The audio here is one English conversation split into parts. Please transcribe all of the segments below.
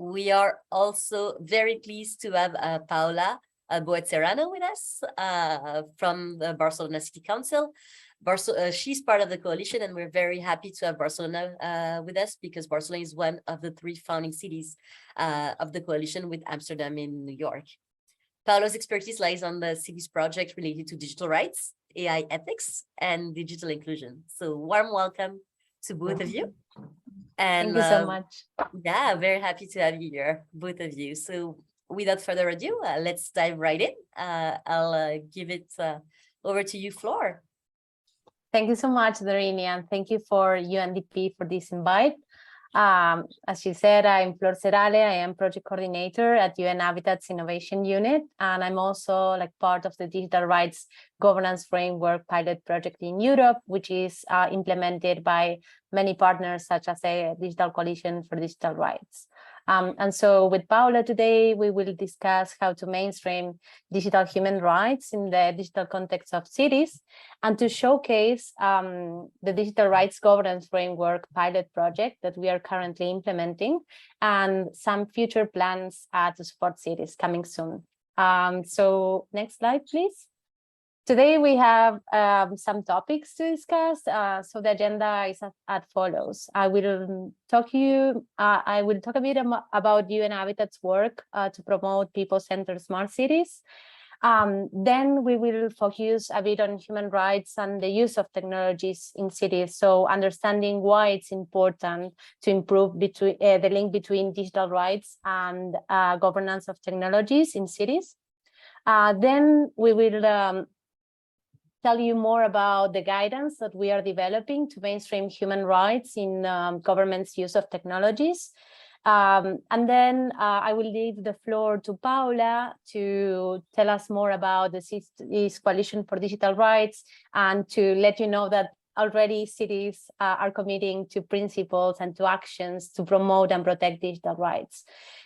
We are also very pleased to have Paula Boet Serrano with us from the Barcelona City Council. She's part of the coalition, and we're very happy to have Barcelona with us because Barcelona is one of the 3 founding cities of the coalition, with Amsterdam in New York. Paula's expertise lies on the city's project related to digital rights, AI ethics, and digital inclusion. So warm welcome to both of you. And thank you so much. Yeah, very happy to have you here, both of you. So without further ado, let's dive right in. I'll give it over to you, Flor. Thank you so much, Dorini, and thank you for UNDP for this invite. As she said, I'm Florencia Serale. I am project coordinator at UN Habitat's Innovation Unit, and I'm also part of the Digital Rights Governance Framework pilot project in Europe, which is implemented by many partners, such as a Digital Coalition for Digital Rights. And so with Paula today, we will discuss how to mainstream digital human rights in the digital context of cities, and to showcase the Digital Rights Governance Framework pilot project that we are currently implementing, and some future plans to support cities coming soon. So next slide, please. Today we have some topics to discuss. So the agenda is as follows. I will talk a bit about UN Habitat's work to promote people-centered smart cities. Then we will focus a bit on human rights and the use of technologies in cities. So understanding why it's important to improve the link between digital rights and governance of technologies in cities. Then we will tell you more about the guidance that we are developing to mainstream human rights in government's use of technologies. And then I will leave the floor to Paula to tell us more about the Cities Coalition for Digital Rights, and to let you know that already cities are committing to principles and to actions to promote and protect digital rights.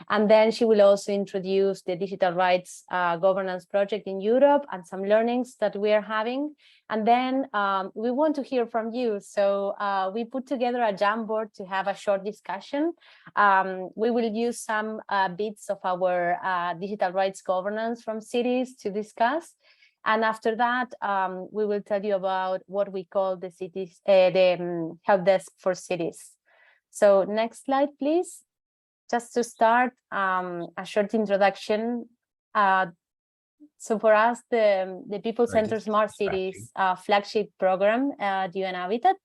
And then she will also introduce the Digital Rights Governance Project in Europe and some learnings that we are having. And then we want to hear from you. So we put together a Jamboard to have a short discussion. We will use some bits of our digital rights governance from cities to discuss. And after that, we will tell you about what we call the cities, the help desk for cities. So next slide, please. Just to start, a short introduction. So for us, the People-Centered Smart Cities flagship program at UN Habitat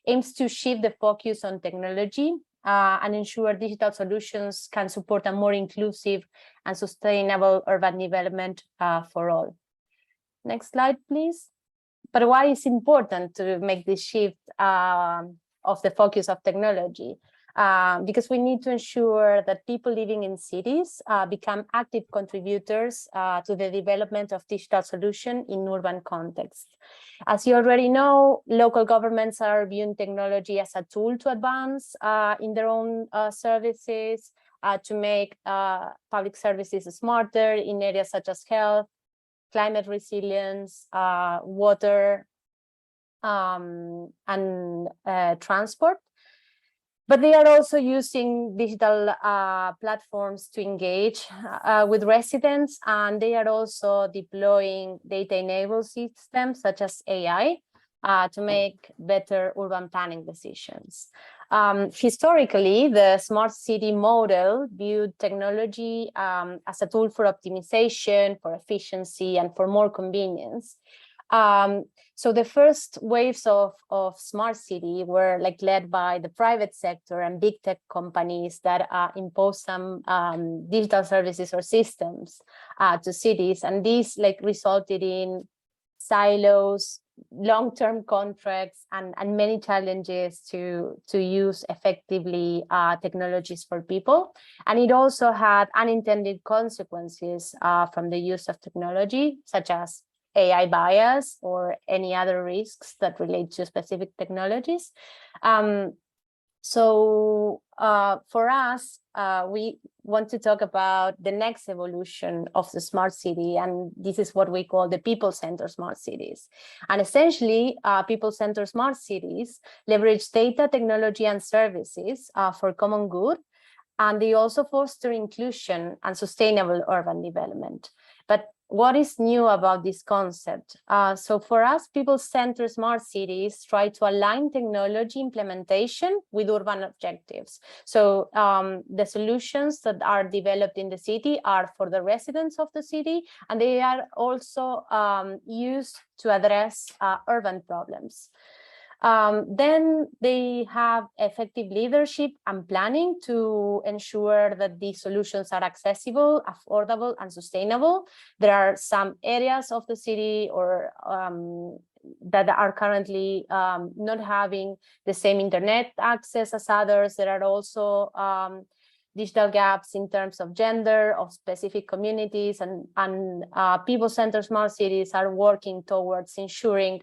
aims to shift the focus on technology and ensure digital solutions can support a more inclusive and sustainable urban development for all. Next slide, please. But why is it important to make this shift of the focus of technology? Because we need to ensure that people living in cities become active contributors to the development of digital solutions in urban context. As you already know, local governments are viewing technology as a tool to advance in their own services, to make public services smarter in areas such as health, climate resilience, water, and transport. But they are also using digital platforms to engage with residents, and they are also deploying data-enabled systems such as AI to make better urban planning decisions. Historically, the smart city model viewed technology as a tool for optimization, for efficiency, and for more convenience. So the first waves of smart city were led by the private sector and big tech companies that imposed some digital services or systems to cities, and these resulted in silos, long-term contracts, and many challenges to use effectively technologies for people. And it also had unintended consequences from the use of technology, such as AI bias or any other risks that relate to specific technologies. So for us, we want to talk about the next evolution of the smart city, and this is what we call the people-centered smart cities. And essentially, people-centered smart cities leverage data, technology, and services for common good, And they also foster inclusion and sustainable urban development. But what is new about this concept? So for us, people-centered smart cities try to align technology implementation with urban objectives. So the solutions that are developed in the city are for the residents of the city, and they are also used to address urban problems. Then they have effective leadership and planning to ensure that these solutions are accessible, affordable, and sustainable. There are some areas of the city or that are currently not having the same internet access as others. There are also digital gaps in terms of gender, of specific communities, and people-centered smart cities are working towards ensuring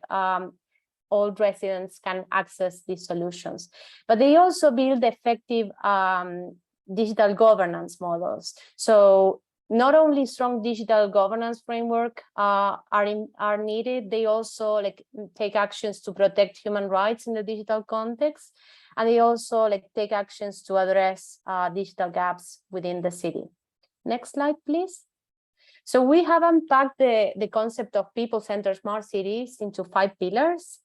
all residents can access these solutions. But they also build effective digital governance models. So not only strong digital governance framework are needed, they also take actions to protect human rights in the digital context, and they also take actions to address digital gaps within the city. Next slide, please. So we have unpacked the concept of people-centered smart cities into 5 pillars.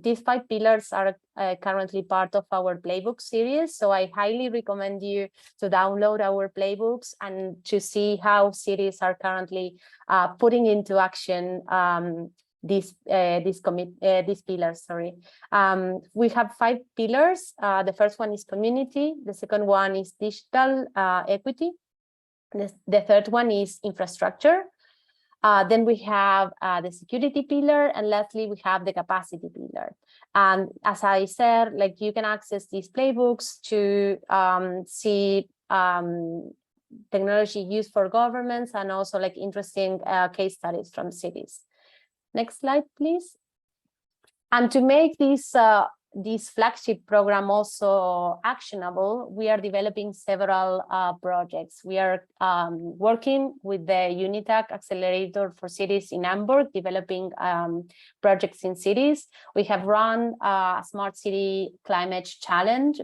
These 5 pillars are currently part of our playbook series. So I highly recommend you to download our playbooks and to see how cities are currently putting into action these pillars. Sorry. We have 5 pillars. The first one is community. The second one is digital equity. The third one is infrastructure. Then we have the security pillar, and lastly, we have the capacity pillar. And as I said, you can access these playbooks to see technology used for governments and also interesting case studies from cities. Next slide, please. And to make this flagship program also actionable, we are developing several projects. We are working with the UNITAC Accelerator for Cities in Hamburg, developing projects in cities. We have run a Smart City Climate Challenge.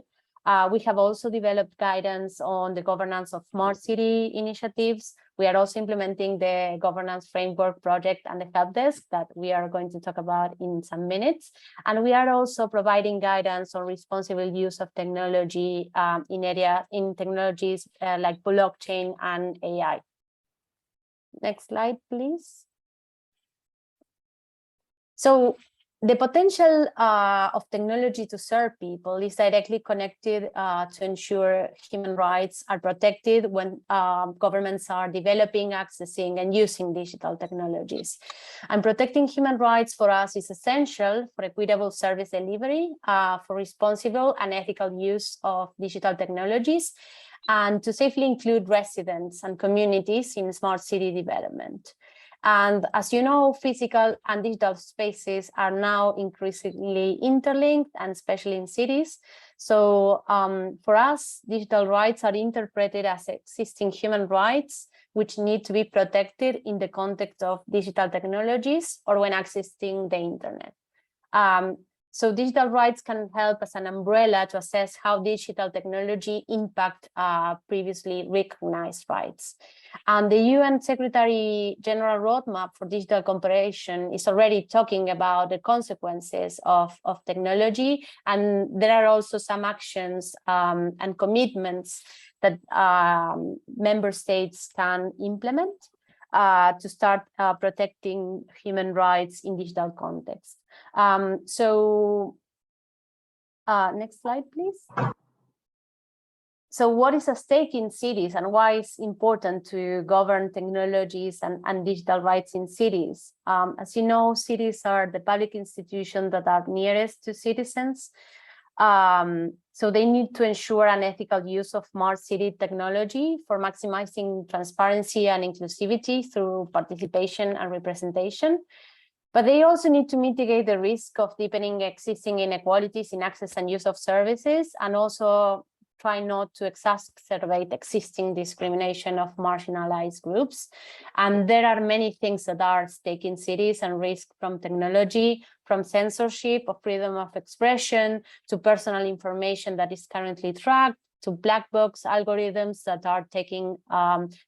We have also developed guidance on the governance of smart city initiatives. We are also implementing the governance framework project and the help desk that we are going to talk about in some minutes. And we are also providing guidance on responsible use of technology in technologies like blockchain and AI. Next slide, please. So the potential of technology to serve people is directly connected to ensure human rights are protected when governments are developing, accessing, and using digital technologies. And protecting human rights for us is essential for equitable service delivery, for responsible and ethical use of digital technologies, and to safely include residents and communities in smart city development. And as you know, physical and digital spaces are now increasingly interlinked, and especially in cities. So for us, digital rights are interpreted as existing human rights, which need to be protected in the context of digital technologies or when accessing the internet. So digital rights can help as an umbrella to assess how digital technology impact previously recognized rights. And the UN Secretary General Roadmap for Digital Cooperation is already talking about the consequences of technology. And there are also some actions and commitments that member states can implement to start protecting human rights in digital context. Next slide, please. So what is at stake in cities and why it's important to govern technologies and digital rights in cities? As you know, cities are the public institutions that are nearest to citizens. So they need to ensure an ethical use of smart city technology for maximizing transparency and inclusivity through participation and representation. But they also need to mitigate the risk of deepening existing inequalities in access and use of services, and also try not to exacerbate existing discrimination of marginalized groups. And there are many things that are at stake in cities and risk, from technology, from censorship of freedom of expression, to personal information that is currently tracked, to black box algorithms that are taking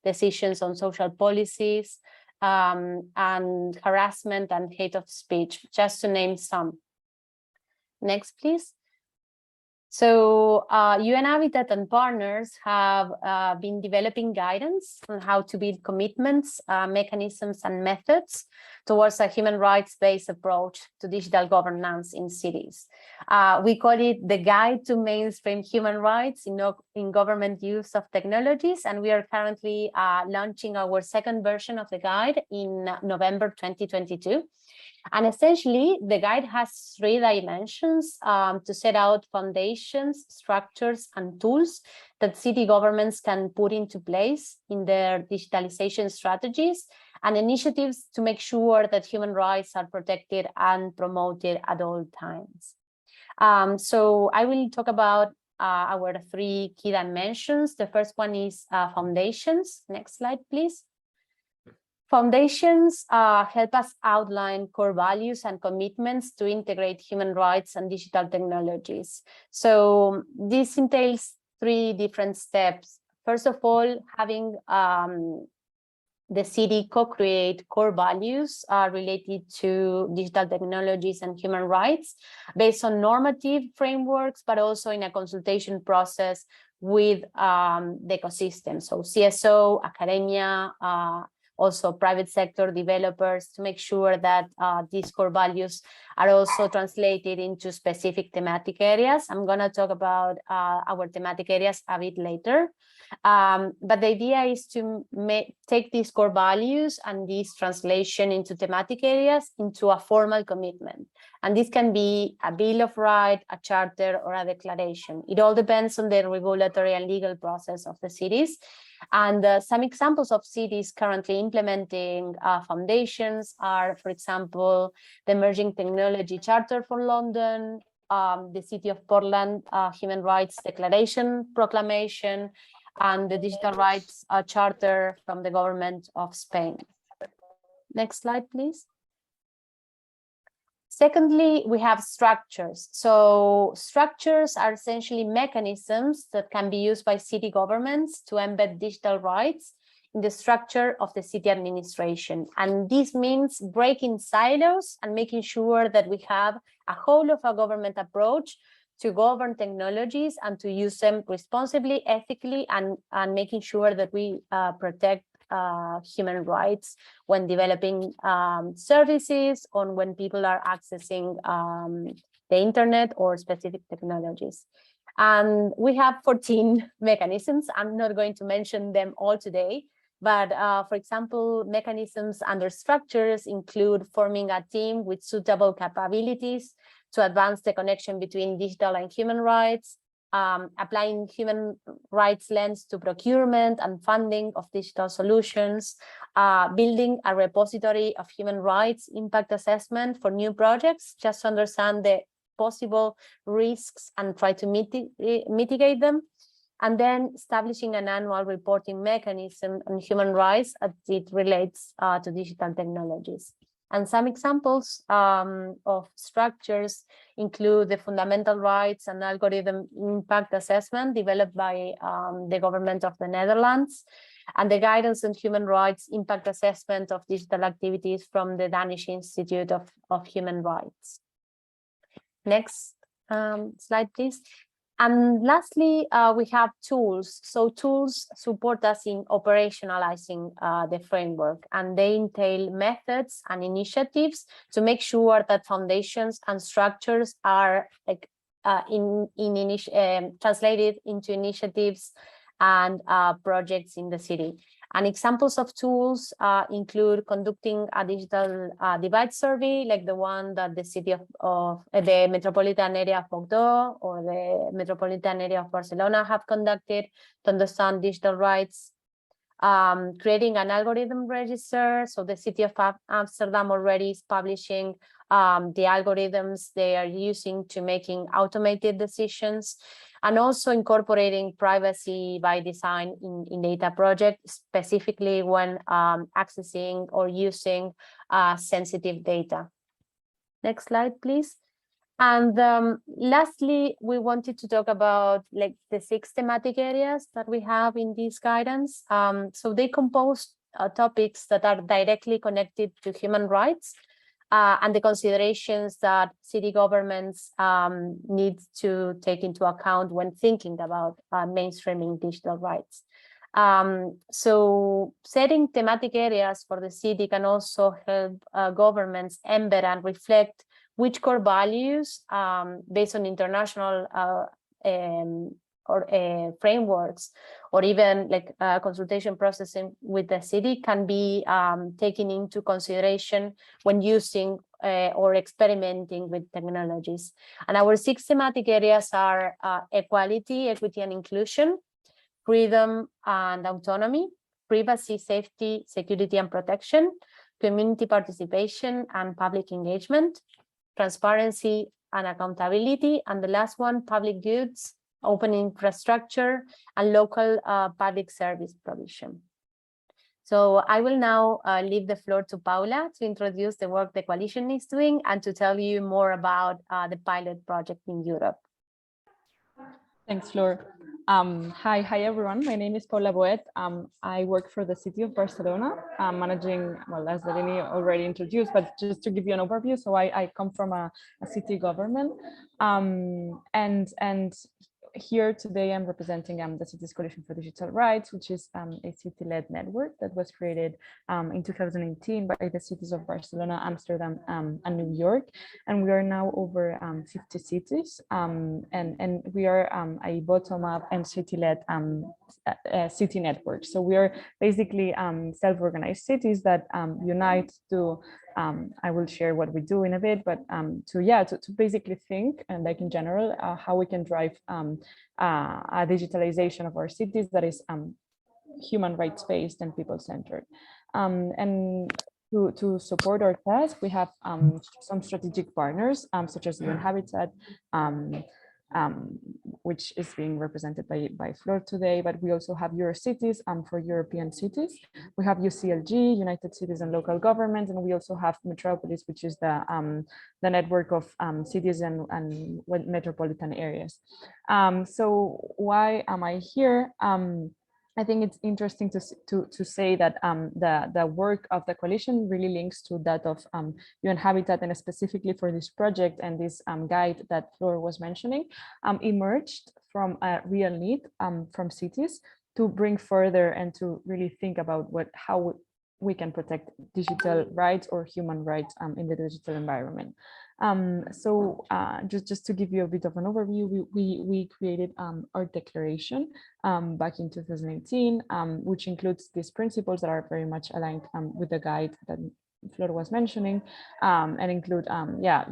decisions on social policies, and harassment and hate of speech, just to name some. Next, please. So UN Habitat and partners have been developing guidance on how to build commitments, mechanisms, and methods towards a human rights-based approach to digital governance in cities. We call it the Guide to Mainstream Human Rights in Government Use of Technologies, and we are currently launching our second version of the guide in November 2022. And essentially, the guide has 3 dimensions to set out foundations, structures, and tools that city governments can put into place in their digitalization strategies and initiatives to make sure that human rights are protected and promoted at all times. So I will talk about our 3 key dimensions. The first one is foundations. Next slide, please. Foundations help us outline core values and commitments to integrate human rights and digital technologies. So this entails 3 different steps. First of all, having the city co-create core values related to digital technologies and human rights based on normative frameworks, but also in a consultation process with the ecosystem. So CSO, academia, also private sector developers, to make sure that these core values are also translated into specific thematic areas. I'm going to talk about our thematic areas a bit later. But the idea is to take these core values and this translation into thematic areas into a formal commitment. And this can be a Bill of Rights, a charter, or a declaration. It all depends on the regulatory and legal process of the cities. And some examples of cities currently implementing foundations are, for example, the Emerging Technology Charter for London, the City of Portland Human Rights Declaration Proclamation, and the Digital Rights Charter from the government of Spain. Next slide, please. Secondly, we have structures. So structures are essentially mechanisms that can be used by city governments to embed digital rights in the structure of the city administration. And this means breaking silos and making sure that we have a whole of a government approach to govern technologies and to use them responsibly, ethically, and making sure that we protect human rights when developing services, or when people are accessing the internet or specific technologies. And we have 14 mechanisms. I'm not going to mention them all today, but for example, mechanisms under structures include forming a team with suitable capabilities to advance the connection between digital and human rights, applying human rights lens to procurement and funding of digital solutions, building a repository of human rights impact assessment for new projects, just to understand the possible risks and try to mitigate them, and then establishing an annual reporting mechanism on human rights as it relates to digital technologies. And some examples of structures include the Fundamental Rights and Algorithm Impact Assessment developed by the government of the Netherlands, and the Guidance on Human Rights Impact Assessment of Digital Activities from the Danish Institute of Human Rights. Next slide, please. And lastly, we have tools. So tools support us in operationalizing the framework, and they entail methods and initiatives to make sure that foundations and structures are translated into initiatives and projects in the city. And examples of tools include conducting a digital divide survey, like the one that the city of the metropolitan area of Bordeaux or the metropolitan area of Barcelona have conducted to understand digital rights. creating an algorithm register. So the city of Amsterdam already is publishing the algorithms they are using to making automated decisions, and also incorporating privacy by design in data projects, specifically when accessing or using sensitive data. Next slide, please. And lastly, we wanted to talk about like the 6 thematic areas that we have in this guidance. So they compose topics that are directly connected to human rights and the considerations that city governments need to take into account when thinking about mainstreaming digital rights. So setting thematic areas for the city can also help governments embed and reflect which core values based on international frameworks, or even like consultation processing with the city can be taken into consideration when using or experimenting with technologies. And our 6 thematic areas are equality, equity and inclusion, freedom and autonomy, privacy, safety, security and protection, community participation and public engagement, transparency and accountability, and the last one, public goods, open infrastructure, and local public service provision. So I will now leave the floor to Paula to introduce the work the coalition is doing and to tell you more about the pilot project in Europe. Thanks, Flor. Hi everyone. My name is Paula Boet. I work for the city of Barcelona, managing, well, as Derini already introduced, but just to give you an overview. So I come from a city government, and here today I'm representing the Cities Coalition for Digital Rights, which is a city-led network that was created in 2018 by the cities of Barcelona, Amsterdam, and New York. And we are now over 50 cities, and we are a bottom-up and city-led city network. So we are basically self-organized cities that unite to I will share what we do in a bit, but to basically think, and like in general, how we can drive a digitalization of our cities that is human rights based and people centered. And to support our task, we have some strategic partners, such as UN Habitat, which is being represented by Flor today, but we also have Eurocities for European cities. We have UCLG, United Cities and Local Governments, and we also have Metropolis, which is the network of cities and metropolitan areas. So why am I here? I think it's interesting to say that the work of the coalition really links to that of UN Habitat, and specifically for this project and this guide that Flor was mentioning, emerged from a real need from cities to bring further and to really think about how we can protect digital rights or human rights in the digital environment. Just to give you a bit of an overview, we created our declaration back in 2018, which includes these principles that are very much aligned with the guide that Flor was mentioning, and include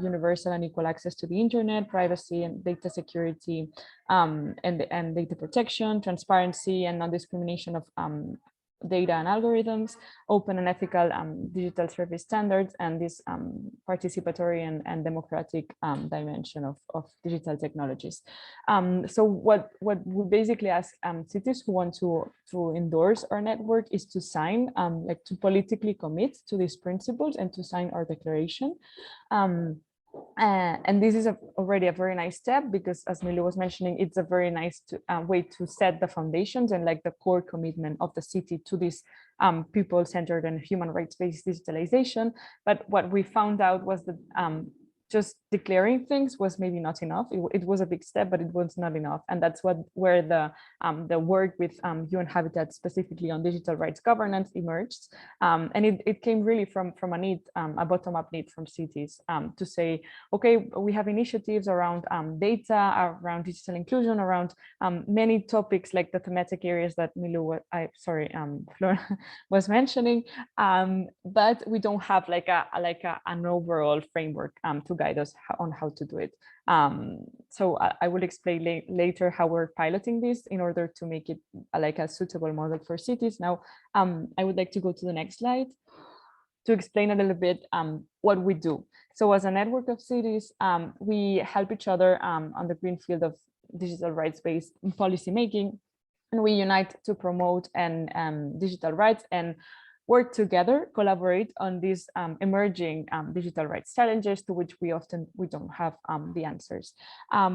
universal and equal access to the internet, privacy and data security, and data protection, transparency and non-discrimination of data and algorithms, open and ethical digital service standards, and this participatory and democratic dimension of digital technologies. So what we basically ask cities who want to endorse our network is to sign, to politically commit to these principles and to sign our declaration. And this is already a very nice step, because as Milu was mentioning, it's a very nice way to set the foundations and like the core commitment of the city to this people-centered and human rights-based digitalization. But what we found out was that just declaring things was maybe not enough. It was a big step, but it was not enough. And that's where the work with UN Habitat, specifically on digital rights governance, emerged. And it came really from a need, a bottom-up need from cities to say, okay, we have initiatives around data, around digital inclusion, around many topics like the thematic areas that Flor was mentioning, but we don't have an overall framework to guide us on how to do it. So I will explain later how we're piloting this in order to make it like a suitable model for cities. Now, I would like to go to the next slide to explain a little bit what we do. So as a network of cities, we help each other on the green field of digital rights-based policy making, and we unite to promote digital rights and work together, collaborate on these emerging digital rights challenges to which we don't have the answers.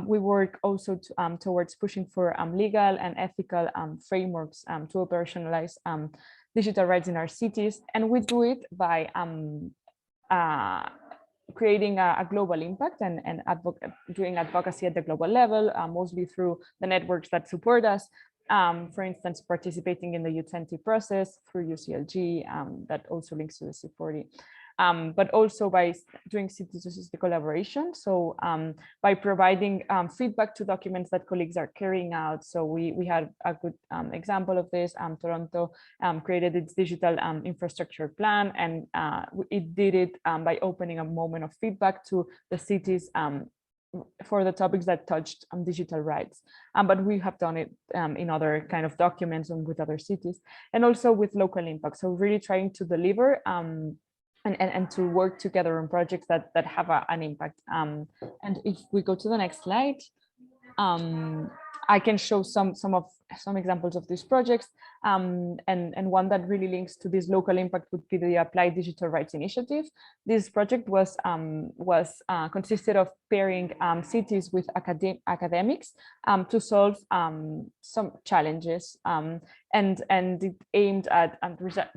We work also towards pushing for legal and ethical frameworks to operationalize digital rights in our cities, and we do it by creating a global impact and doing advocacy at the global level, mostly through the networks that support us. For instance, participating in the U20 process through UCLG, that also links to the C40. But also by doing cities the collaboration. So by providing feedback to documents that colleagues are carrying out. So we had a good example of this. Toronto created its digital infrastructure plan, and it did it by opening a moment of feedback to the cities for the topics that touched digital rights. But we have done it in other kind of documents and with other cities, and also with local impact. So really trying to deliver and to work together on projects that have an impact. And if we go to the next slide, I can show some examples of these projects, and one that really links to this local impact would be the Applied Digital Rights Initiative. This project was consisted of pairing cities with academics to solve some challenges, and it aimed at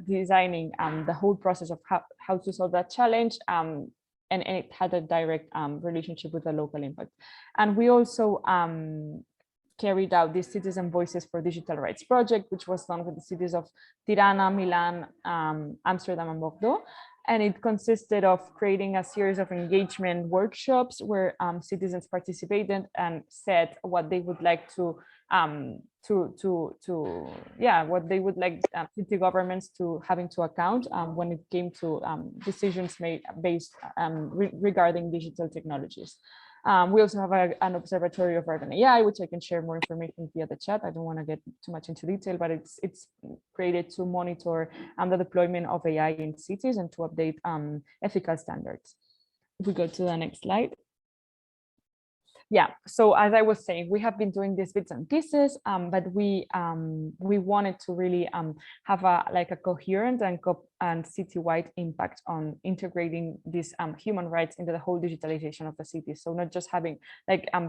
designing the whole process of how to solve that challenge. And it had a direct relationship with the local impact. And we also carried out this Citizen Voices for Digital Rights project, which was done with the cities of Tirana, Milan, Amsterdam, and Bordeaux. And it consisted of creating a series of engagement workshops where citizens participated and said what they would like what they would like city governments to have into account when it came to decisions made based regarding digital technologies. We also have an observatory of urban AI, which I can share more information via the chat. I don't want to get too much into detail, but it's created to monitor the deployment of AI in cities and to update ethical standards. If we go to the next slide. Yeah, so as I was saying, we have been doing these bits and pieces, but we wanted to really have a coherent and citywide impact on integrating these human rights into the whole digitalization of the city. So not just having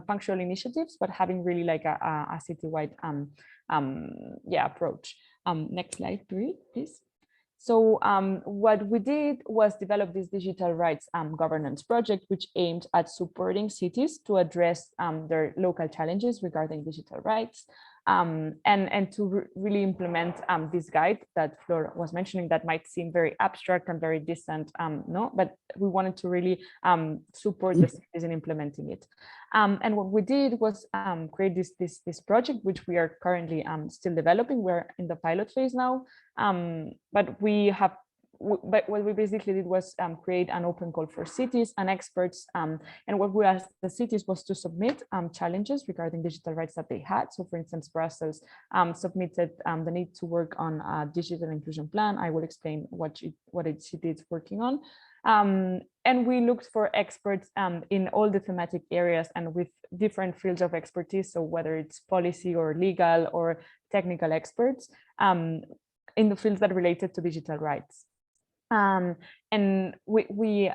punctual initiatives, but having really a citywide approach. Next slide, please. So what we did was develop this digital rights governance project, which aimed at supporting cities to address their local challenges regarding digital rights, and to really implement this guide that Flor was mentioning that might seem very abstract and very distant, but we wanted to really support the cities in implementing it. And what we did was create this project, which we are currently still developing. We're in the pilot phase now, but what we basically did was create an open call for cities and experts. And what we asked the cities was to submit challenges regarding digital rights that they had. So for instance, Brussels submitted the need to work on a digital inclusion plan. I will explain what it is working on. And we looked for experts in all the thematic areas and with different fields of expertise. So whether it's policy or legal or technical experts in the fields that related to digital rights. And we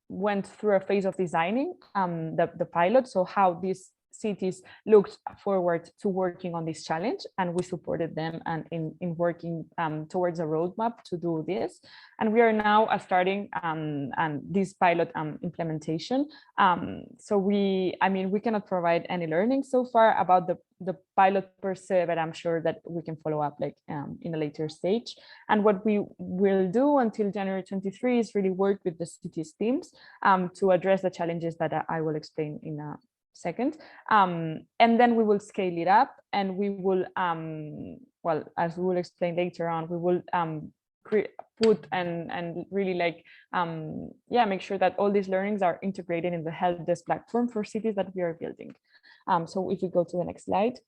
went through a phase of designing the pilot, so how these cities looked forward to working on this challenge, and we supported them and in working towards a roadmap to do this. And we are now starting this pilot implementation. So we cannot provide any learning so far about the pilot per se, but I'm sure that we can follow up in a later stage. And what we will do until January 23 is really work with the cities teams to address the challenges that I will explain in a second, and then we will scale it up, and we will as we will explain later on, we will put and really like make sure that all these learnings are integrated in the help desk platform for cities that we are building. So if we go to the next slide.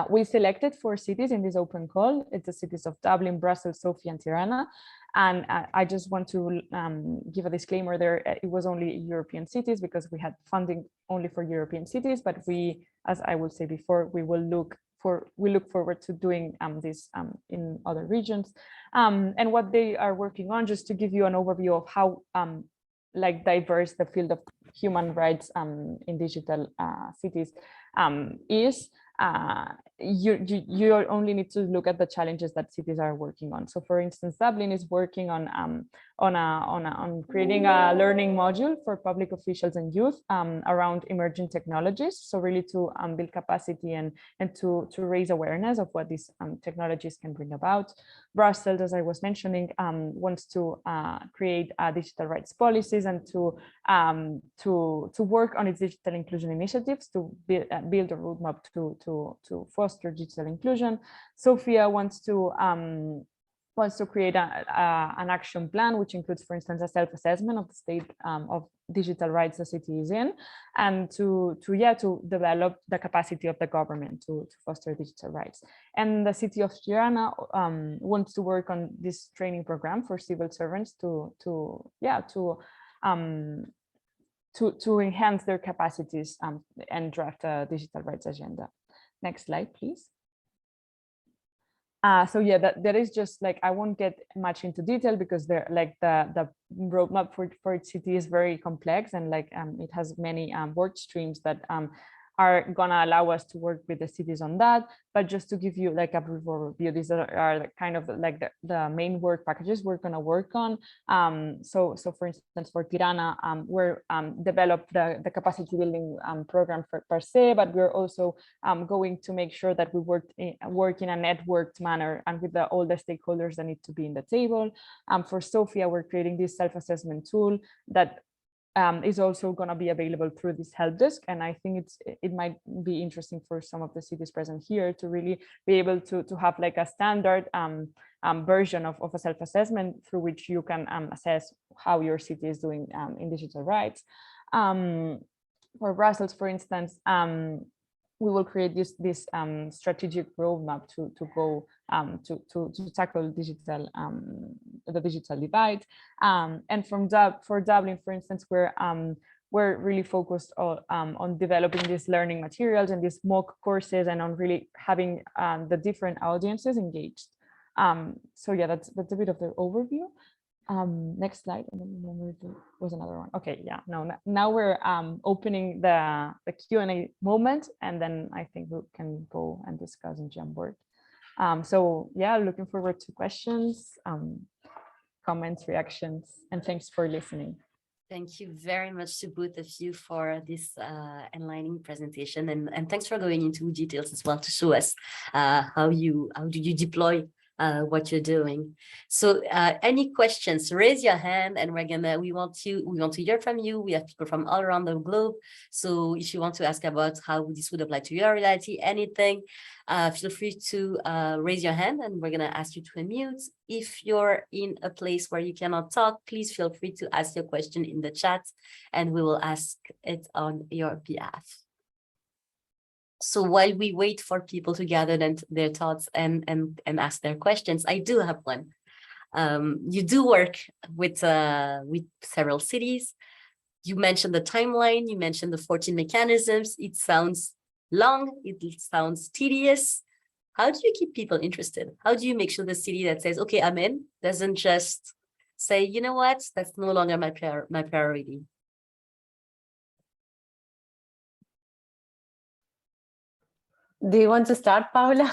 We selected 4 cities in this open call. It's the cities of Dublin, Brussels, Sofia, and Tirana. And I just want to give a disclaimer there. It was only European cities because we had funding only for European cities. But we, as I would say before, we look forward to doing this in other regions. And what they are working on, just to give you an overview of how like diverse the field of human rights in digital cities is. You only need to look at the challenges that cities are working on. So, for instance, Dublin is working on creating a learning module for public officials and youth around emerging technologies. So, really to build capacity and to raise awareness of what these technologies can bring about. Brussels, as I was mentioning, wants to create digital rights policies and to work on its digital inclusion initiatives to build a roadmap to foster digital inclusion. Sofia wants to create an action plan, which includes, for instance, a self-assessment of the state of digital rights the city is in, and to develop the capacity of the government to foster digital rights. And the city of Tirana wants to work on this training program for civil servants to enhance their capacities and draft a digital rights agenda. Next slide, please. So yeah, that is just like, I won't get much into detail because they're like the roadmap for each city is very complex, and like it has many work streams that are gonna allow us to work with the cities on that. But just to give you like a brief overview, these are kind of like the main work packages we're gonna work on. So for instance, for Tirana, we're develop the capacity building program per se, but we're also going to make sure that we work in a networked manner and with all the stakeholders that need to be in the table. For Sofia, we're creating this self-assessment tool that is also going to be available through this help desk, and I think it might be interesting for some of the cities present here to really be able to have like a standard version of a self-assessment through which you can assess how your city is doing in digital rights. For Brussels, for instance, we will create this strategic roadmap to go to tackle the digital divide. And for Dublin, for instance, we're really focused on developing these learning materials and these mock courses, and on really having the different audiences engaged. So yeah, that's a bit of the overview. Next slide, and then there was another one. Okay, yeah, now we're opening the Q&A moment, and then I think we can go and discuss in Jamboard. So yeah, looking forward to questions, comments, reactions, and thanks for listening. Thank you very much to both of you for this enlightening presentation, and thanks for going into details as well to show us how do you deploy what you're doing. So any questions, raise your hand, and we want to hear from you. We have people from all around the globe. So if you want to ask about how this would apply to your reality, anything, feel free to raise your hand, and we're gonna ask you to unmute. If you're in a place where you cannot talk, please feel free to ask your question in the chat, and we will ask it on your behalf. So while we wait for people to gather their thoughts and ask their questions, I do have one. You do work with several cities. You mentioned the timeline, you mentioned the 14 mechanisms. It sounds long, it sounds tedious. How do you keep people interested? How do you make sure the city that says, okay, I'm in, doesn't just say, you know what, that's no longer my priority? Do you want to start, Paula?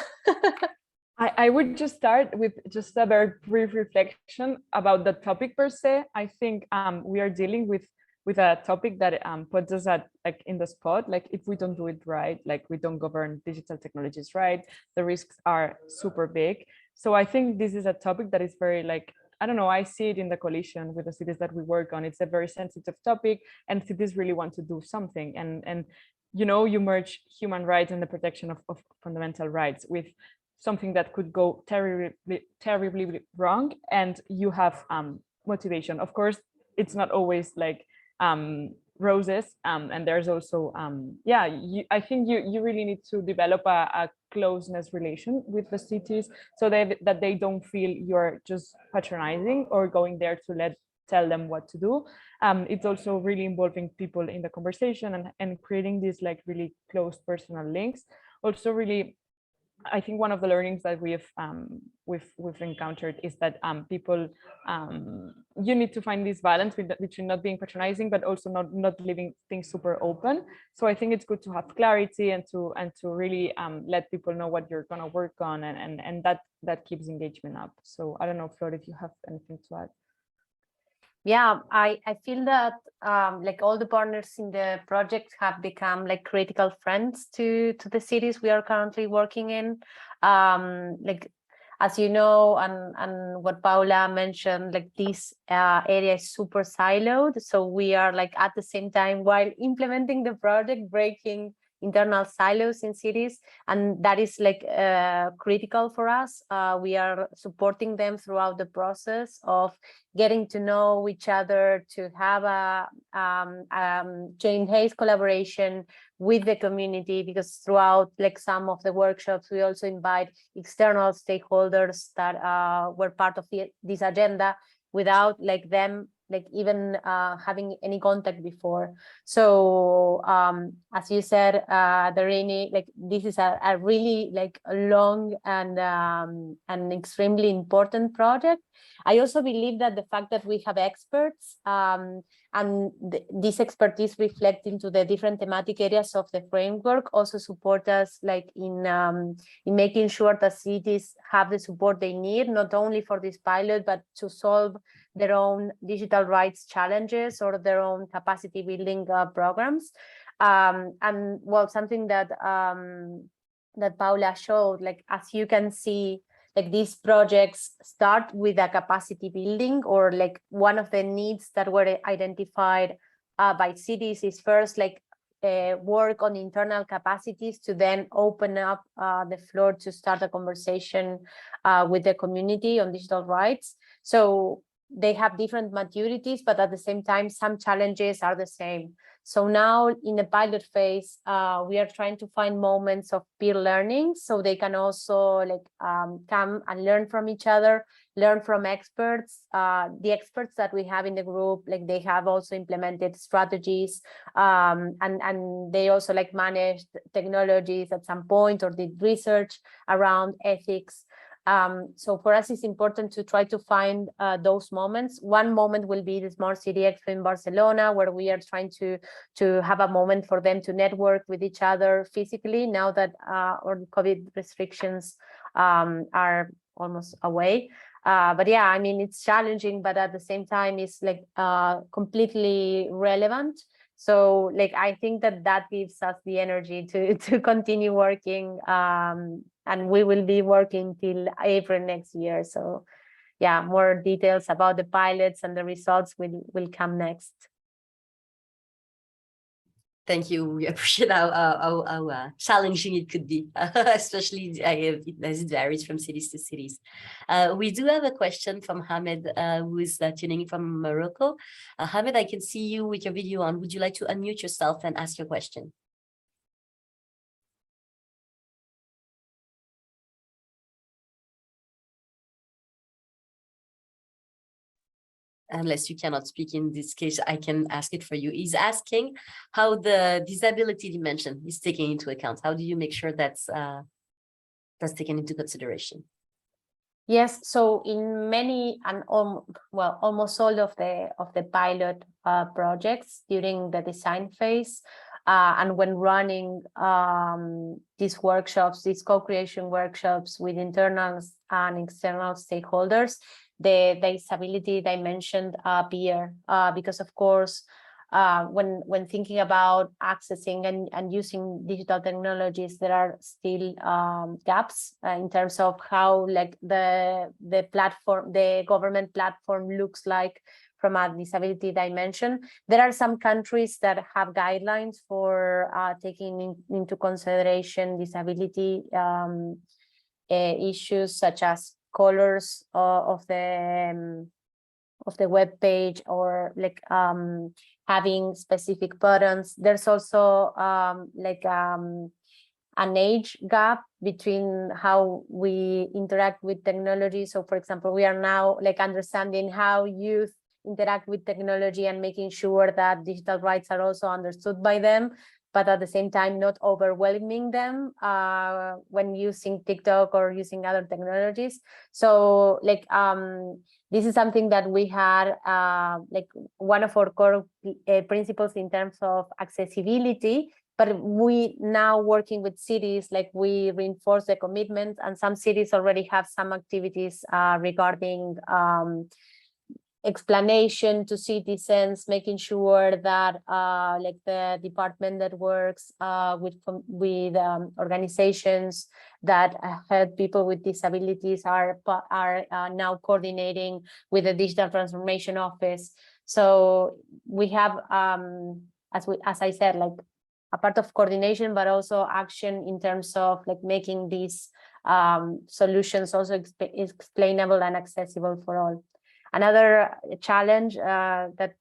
I would just start with just a very brief reflection about the topic per se. I think we are dealing with a topic that puts us in the spot. Like, if we don't do it right, like we don't govern digital technologies right, the risks are super big. So I think this is a topic that is very I don't know, I see it in the coalition with the cities that we work on. It's a very sensitive topic, and cities really want to do something. And you know, you merge human rights and the protection of fundamental rights with something that could go terribly wrong, and you have motivation. Of course, it's not always like roses, and there's also I think you really need to develop a closeness relation with the cities, so that they don't feel you're just patronizing or going there to tell them what to do. It's also really involving people in the conversation and creating these like really close personal links. Also really, I think one of the learnings that we've encountered is that people, you need to find this balance between not being patronizing but also not leaving things super open. So I think it's good to have clarity and to really let people know what you're going to work on, and that keeps engagement up. So I don't know, Flor, if you have anything to add. Yeah, I feel that like all the partners in the project have become like critical friends to the cities we are currently working in. Like, as you know, and what Paula mentioned, like this area is super siloed. So we are like at the same time, while implementing the project, breaking internal silos in cities, and that is like critical for us. We are supporting them throughout the process of getting to know each other, to have to enhance collaboration with the community, because throughout like some of the workshops we also invite external stakeholders that were part of this agenda without like them like even having any contact before. So as you said, Darini, like this is a really like a long and extremely important project. I also believe that the fact that we have experts and this expertise reflect into the different thematic areas of the framework also support us like in making sure that cities have the support they need, not only for this pilot, but to solve their own digital rights challenges or their own capacity building programs. And well, something that that Paula showed, like as you can see, like these projects start with a capacity building, or like one of the needs that were identified by cities is first like work on internal capacities to then open up the floor to start a conversation with the community on digital rights. So they have different maturities, but at the same time, some challenges are the same. So now in the pilot phase, we are trying to find moments of peer learning, so they can also like come and learn from each other, learn from experts. The experts that we have in the group, like they have also implemented strategies, and they also like managed technologies at some point or did research around ethics. So for us, it's important to try to find those moments. One moment will be the Smart City Expo in Barcelona, where we are trying to have a moment for them to network with each other physically, now that our COVID restrictions are almost away. But yeah, I mean, it's challenging, but at the same time, it's like completely relevant. So like, I think that gives us the energy to continue working, and we will be working till April next year. So yeah, more details about the pilots and the results will come next. Thank you. We appreciate how challenging it could be, especially as it varies from cities to cities. We do have a question from Hamed, who is tuning in from Morocco. Hamed, I can see you with your video on. Would you like to unmute yourself and ask your question? Unless you cannot speak in this case, I can ask it for you. He's asking how the disability dimension is taken into account. How do you make sure that's taken into consideration? Yes, so in many and well, almost all of the pilot projects during the design phase, and when running these workshops, these co-creation workshops with internal and external stakeholders, the disability dimension appear, because of course, when thinking about accessing and using digital technologies, there are still gaps in terms of how like the platform, the government platform looks like from a disability dimension. There are some countries that have guidelines for taking into consideration disability issues such as colors of the web page, or like having specific buttons. There's also an age gap between how we interact with technology. So for example, we are now like understanding how youth interact with technology and making sure that digital rights are also understood by them, but at the same time not overwhelming them when using TikTok or using other technologies. So like this is something that we had like one of our core principles in terms of accessibility. But we now working with cities, like we reinforce the commitment, and some cities already have some activities regarding explanation to citizens, making sure that like the department that works with organizations that help people with disabilities are now coordinating with the digital transformation office. So we have, as I said, like a part of coordination, but also action in terms of like making these solutions also explainable and accessible for all. Another challenge that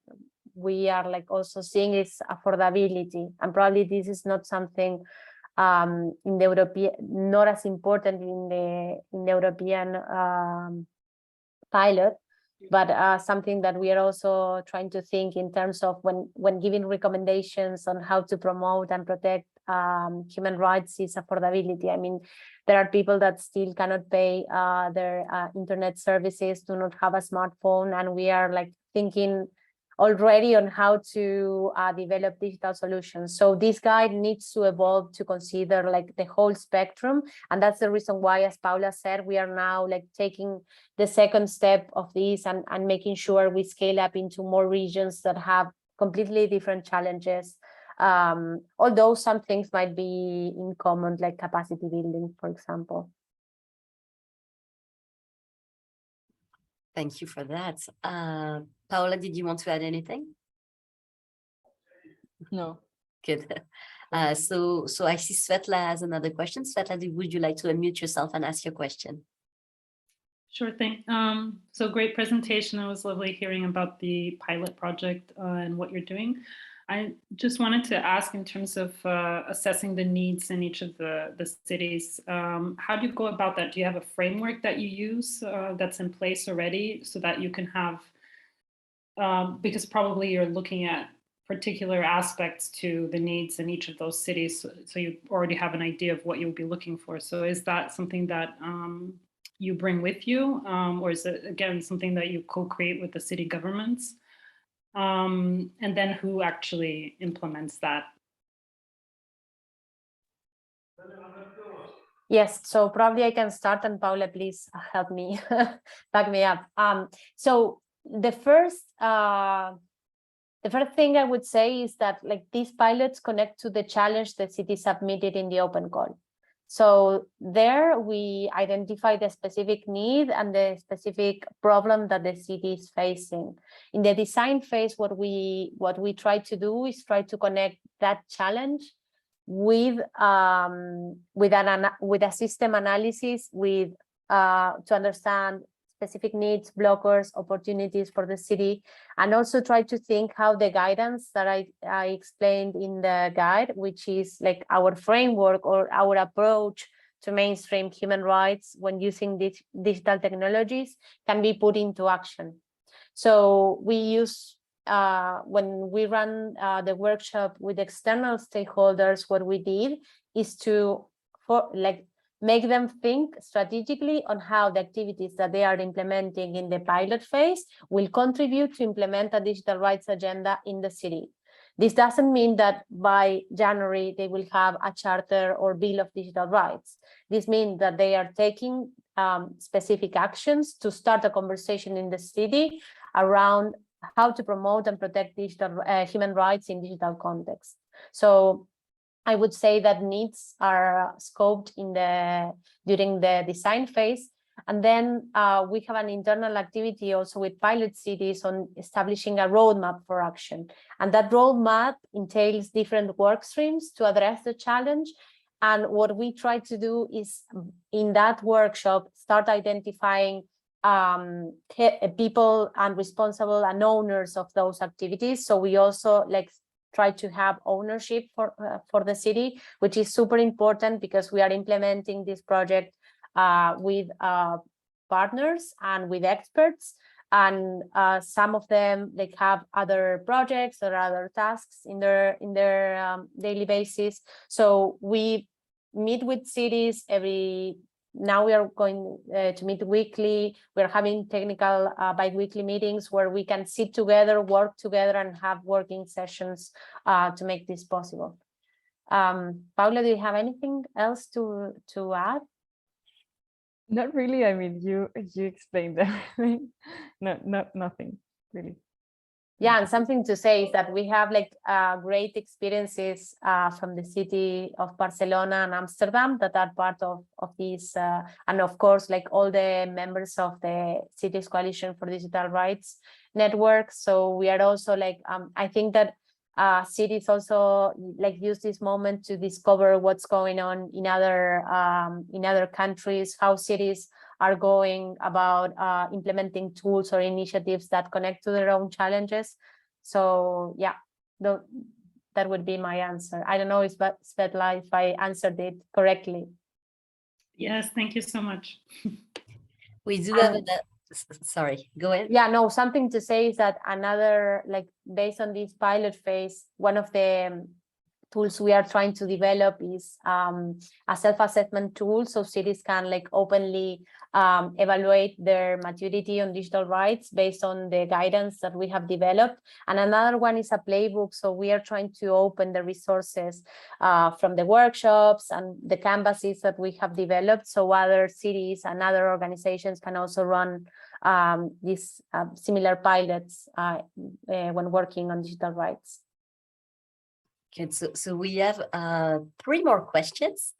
we are like also seeing is affordability, and probably this is not something in the European, not as important in the European pilot, but something that we are also trying to think in terms of when giving recommendations on how to promote and protect human rights is affordability. I mean, there are people that still cannot pay their internet services, do not have a smartphone, and we are like thinking already on how to develop digital solutions. So this guide needs to evolve to consider like the whole spectrum, and that's the reason why, as Paula said, we are now like taking the second step of this and making sure we scale up into more regions that have completely different challenges. Although some things might be in common, like capacity building, for example. Thank you for that. Paula, did you want to add anything? No. Good. So I see Svetla has another question. Svetla, would you like to unmute yourself and ask your question? Sure thing. So great presentation. It was lovely hearing about the pilot project and what you're doing. I just wanted to ask, in terms of assessing the needs in each of the cities, how do you go about that? Do you have a framework that you use that's in place already, so that you can have, because probably you're looking at particular aspects to the needs in each of those cities, so you already have an idea of what you'll be looking for. So is that something that you bring with you, or is it, again, something that you co-create with the city governments? And then who actually implements that? Yes, so probably I can start, and Paula, please help me, back me up. So the first thing I would say is that like these pilots connect to the challenge the city submitted in the open call. So there we identify the specific need and the specific problem that the city is facing. In the design phase, what we try to do is try to connect that challenge with a system analysis to understand specific needs, blockers, opportunities for the city, and also try to think how the guidance that I explained in the guide, which is like our framework or our approach to mainstream human rights when using digital technologies, can be put into action. So we use, when we run the workshop with external stakeholders, what we did is to make them think strategically on how the activities that they are implementing in the pilot phase will contribute to implement a digital rights agenda in the city. This doesn't mean that by January they will have a charter or bill of digital rights. This means that they are taking specific actions to start a conversation in the city around how to promote and protect digital human rights in digital context. So I would say that needs are scoped during the design phase. And then we have an internal activity also with pilot cities on establishing a roadmap for action. And that roadmap entails different work streams to address the challenge. And what we try to do is in that workshop, start identifying people and responsible and owners of those activities. So we also like try to have ownership for the city, which is super important because we are implementing this project with partners and with experts, and some of them like have other projects or other tasks in their daily basis. So we meet with cities now we are going to meet weekly. We're having technical bi-weekly meetings where we can sit together, work together, and have working sessions to make this possible. Paula, do you have anything else to add? Not really. I mean, you explained everything. Nothing really. Yeah, and something to say is that we have like great experiences from the city of Barcelona and Amsterdam that are part of this, and of course, like all the members of the Cities Coalition for Digital Rights network. So we are also like, I think that cities also like use this moment to discover what's going on in other countries, how cities are going about implementing tools or initiatives that connect to their own challenges. So yeah, that would be my answer. I don't know if Svetla, if I answered it correctly. Yes, thank you so much. We do have sorry, go ahead. Yeah, no, something to say is that another, like based on this pilot phase, one of the tools we are trying to develop is a self-assessment tool, so cities can like openly evaluate their maturity on digital rights based on the guidance that we have developed. And another one is a playbook, so we are trying to open the resources from the workshops and the canvases that we have developed, so other cities and other organizations can also run these similar pilots when working on digital rights. Good. So we have 3 more questions.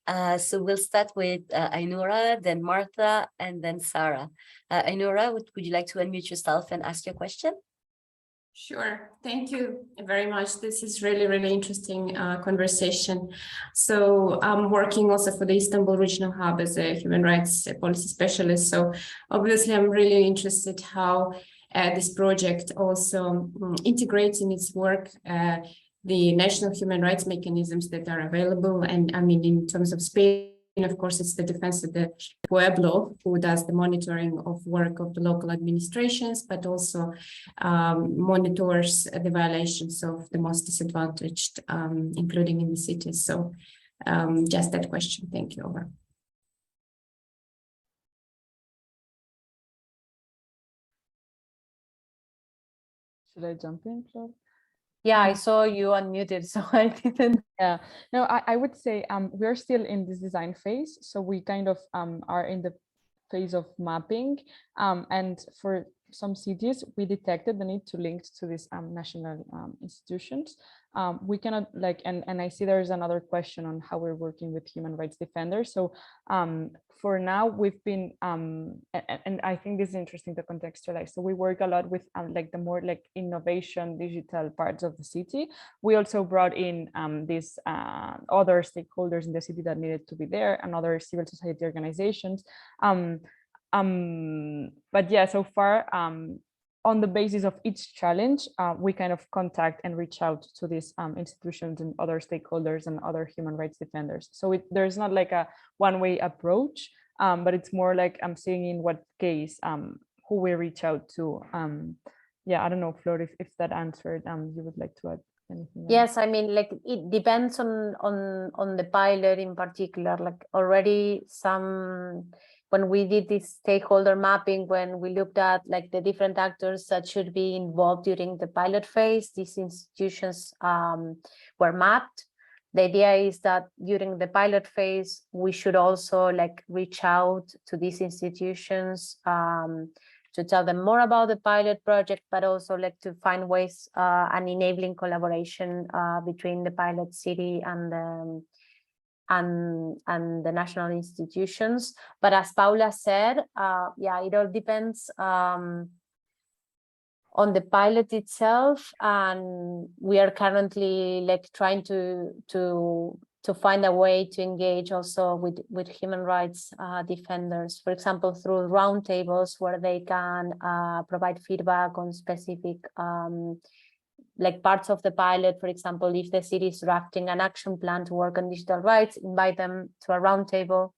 So we'll start with Ainura, then Martha, and then Sarah. Ainura, would you like to unmute yourself and ask your question? Sure. Thank you very much. This is really, really interesting conversation. So I'm working also for the Istanbul Regional Hub as a human rights policy specialist. So obviously, I'm really interested how this project also integrates in its work the national human rights mechanisms that are available. And I mean, in terms of Spain, of course, it's the Defense of the Pueblo who does the monitoring of work of the local administrations, but also monitors the violations of the most disadvantaged, including in the cities. So just that question. Thank you. Over. Should I jump in, Flor? Yeah, I saw you unmuted, so I didn't. Yeah, no, I would say we're still in this design phase. So we kind of are in the phase of mapping. And for some cities, we detected the need to link to these national institutions. We cannot like, and I see there's another question on how we're working with human rights defenders. So for now, we've been, and I think this is interesting to contextualize. So we work a lot with like the more like innovation digital parts of the city. We also brought in these other stakeholders in the city that needed to be there, and other civil society organizations. But yeah, so far, on the basis of each challenge, we kind of contact and reach out to these institutions and other stakeholders and other human rights defenders. So there's not like a one-way approach, but it's more like I'm seeing in what case who we reach out to. Yeah, I don't know, Flor, if that answered, you would like to add anything else? Yes, I mean, like it depends on the pilot in particular. Like already when we did this stakeholder mapping, when we looked at like the different actors that should be involved during the pilot phase, these institutions were mapped. The idea is that during the pilot phase, we should also like reach out to these institutions to tell them more about the pilot project, but also like to find ways and enabling collaboration between the pilot city and the national institutions. But as Paula said, yeah, it all depends on the pilot itself, and we are currently like trying to to find a way to engage also with human rights defenders, for example, through roundtables where they can provide feedback on specific like parts of the pilot. For example, if the city is drafting an action plan to work on digital rights, invite them to a roundtable.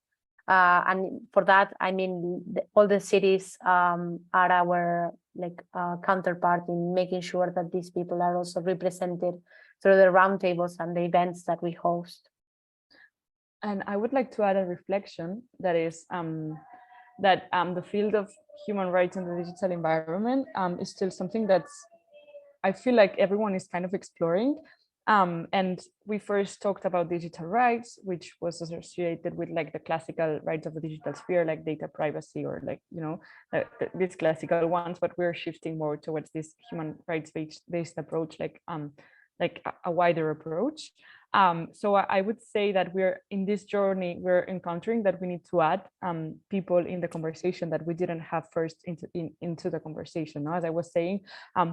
And for that, I mean, all the cities are our counterpart in making sure that these people are also represented through the roundtables and the events that we host. And I would like to add a reflection that is that the field of human rights in the digital environment is still something that's, I feel like everyone is kind of exploring. And we first talked about digital rights, which was associated with like the classical rights of the digital sphere, like data privacy or like, you know, these classical ones, but we're shifting more towards this human rights based approach, like a wider approach. So I would say that we're in this journey, we're encountering that we need to add people in the conversation that we didn't have first into the conversation. No? As I was saying,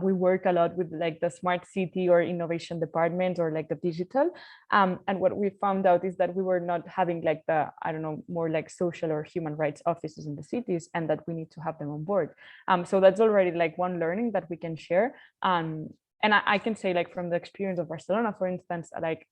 we work a lot with like the smart city or innovation department or like the digital. And what we found out is that we were not having like the, I don't know, more like social or human rights offices in the cities, and that we need to have them on board. So that's already like one learning that we can share. And I can say like from the experience of Barcelona, for instance, like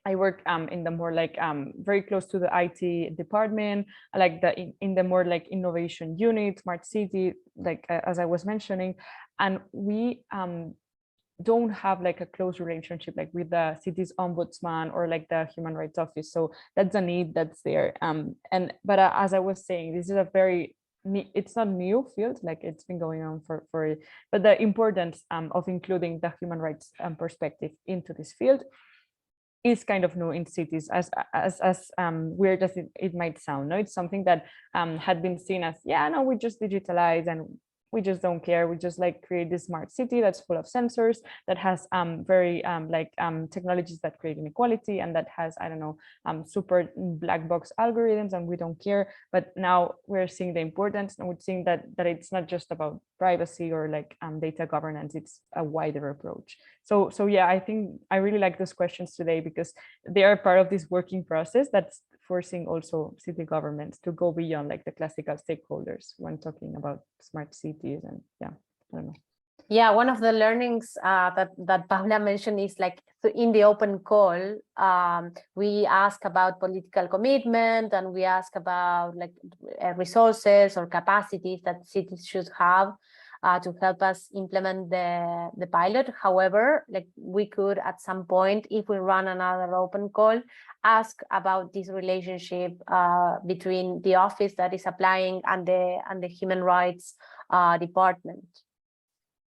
I work in the more like very close to the IT department, like in the more like innovation unit, smart city, like as I was mentioning, and we don't have like a close relationship like with the city's ombudsman or like the human rights office. So that's a need that's there. But as I was saying, this is a very, it's not new field, like it's been going on for but the importance of including the human rights perspective into this field is kind of new in cities, as weird as it might sound. No, it's something that had been seen as, yeah, no, we just digitalize and we just don't care. We just like create this smart city that's full of sensors, that has very technologies that create inequality, and that has, I don't know, super black box algorithms, and we don't care. But now we're seeing the importance, and we're seeing that it's not just about privacy or like data governance, it's a wider approach. So yeah, I think I really like those questions today because they are part of this working process that's forcing also city governments to go beyond like the classical stakeholders when talking about smart cities. And yeah, I don't know. Yeah, one of the learnings that Paula mentioned is like in the open call, we ask about political commitment, and we ask about like resources or capacities that cities should have to help us implement the pilot. However, like we could at some point, if we run another open call, ask about this relationship between the office that is applying and the human rights department.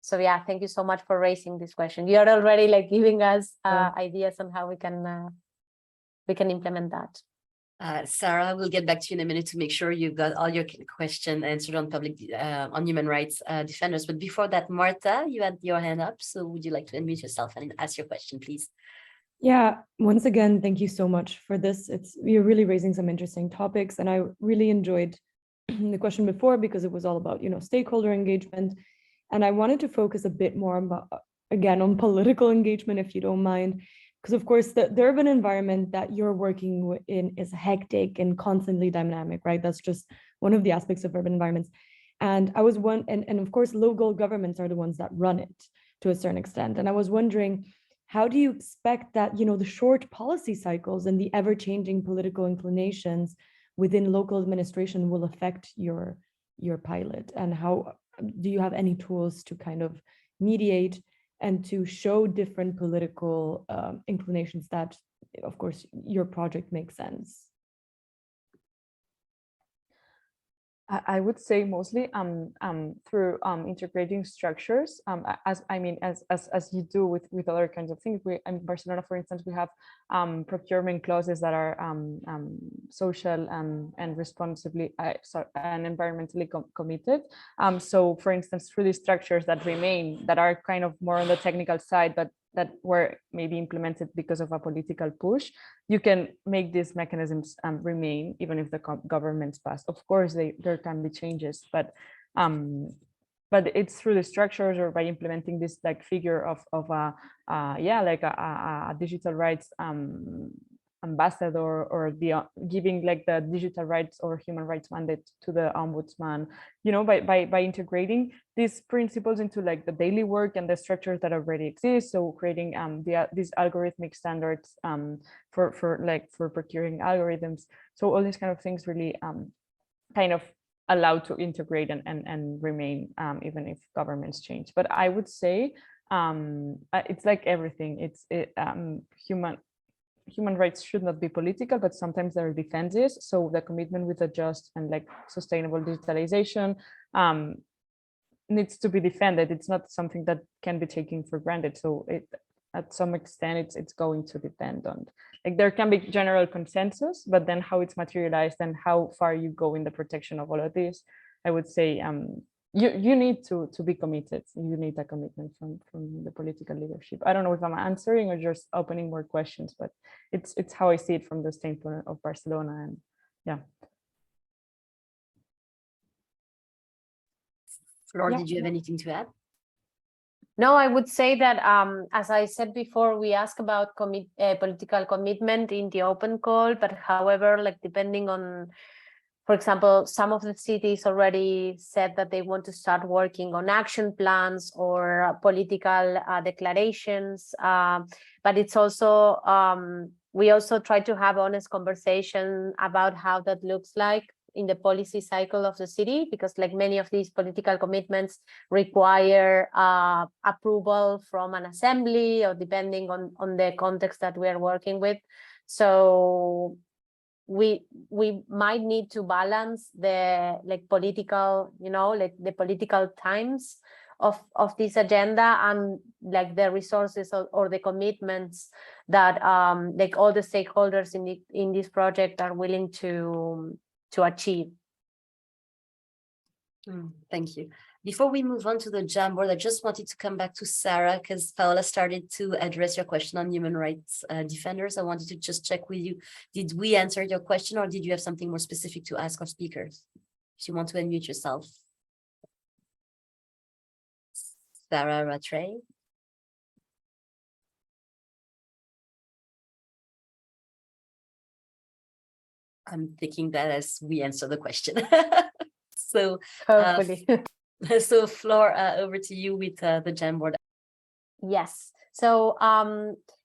So yeah, thank you so much for raising this question. You're already like giving us ideas on how we can implement that. Sarah, we'll get back to you in a minute to make sure you got all your question answered on on human rights defenders. But before that, Marta, you had your hand up. So would you like to unmute yourself and ask your question, please? Yeah, once again, thank you so much for this. You're really raising some interesting topics, and I really enjoyed the question before because it was all about, you know, stakeholder engagement. And I wanted to focus a bit more about, again, on political engagement, if you don't mind, because of course the urban environment that you're working in is hectic and constantly dynamic, right? That's just one of the aspects of urban environments. And I was and of course, local governments are the ones that run it to a certain extent. And I was wondering, how do you expect that, you know, the short policy cycles and the ever-changing political inclinations within local administration will affect your pilot? And how do you have any tools to kind of mediate and to show different political inclinations that, of course, your project makes sense? I would say mostly through integrating structures, as you do with other kinds of things. We in Barcelona, for instance, we have procurement clauses that are social and responsibly and environmentally committed. So, for instance, through these structures that remain, that are kind of more on the technical side, but that were maybe implemented because of a political push, you can make these mechanisms remain even if the governments pass. Of course, there can be changes, but it's through the structures or by implementing this like figure of a digital rights ambassador or the giving like the digital rights or human rights mandate to the ombudsman, you know, by integrating these principles into like the daily work and the structures that already exist. So creating these algorithmic standards for procuring algorithms. So all these kind of things really kind of allowed to integrate and remain even if governments change. But I would say it's like everything. Human rights should not be political, but sometimes there are defenses. So the commitment with a just and like sustainable digitalization needs to be defended. It's not something that can be taken for granted. So at some extent, it's going to depend on, like, there can be general consensus, but then how it's materialized and how far you go in the protection of all of this, I would say you need to be committed. You need a commitment from the political leadership. I don't know if I'm answering or just opening more questions, but it's how I see it from the standpoint of Barcelona. And yeah. Flor, Yeah. did you have anything to add? No, I would say that, as I said before, we ask about political commitment in the open call, but however, like depending on, for example, some of the cities already said that they want to start working on action plans or political declarations, but it's also, we also try to have honest conversation about how that looks like in the policy cycle of the city, because like many of these political commitments require approval from an assembly or depending on the context that we are working with. So we might need to balance the like political, you know, like the political times of this agenda and like the resources or the commitments that like all the stakeholders in this project are willing to achieve. Thank you. Before we move on to the Jamboard, I just wanted to come back to Sarah because Paula started to address your question on human rights defenders. I wanted to just check with you. Did we answer your question or did you have something more specific to ask our speakers? If you want to unmute yourself. Sarah Rattray. I'm thinking that as we answer the question. So Hopefully. So Flor, over to you with the Jamboard. Yes. So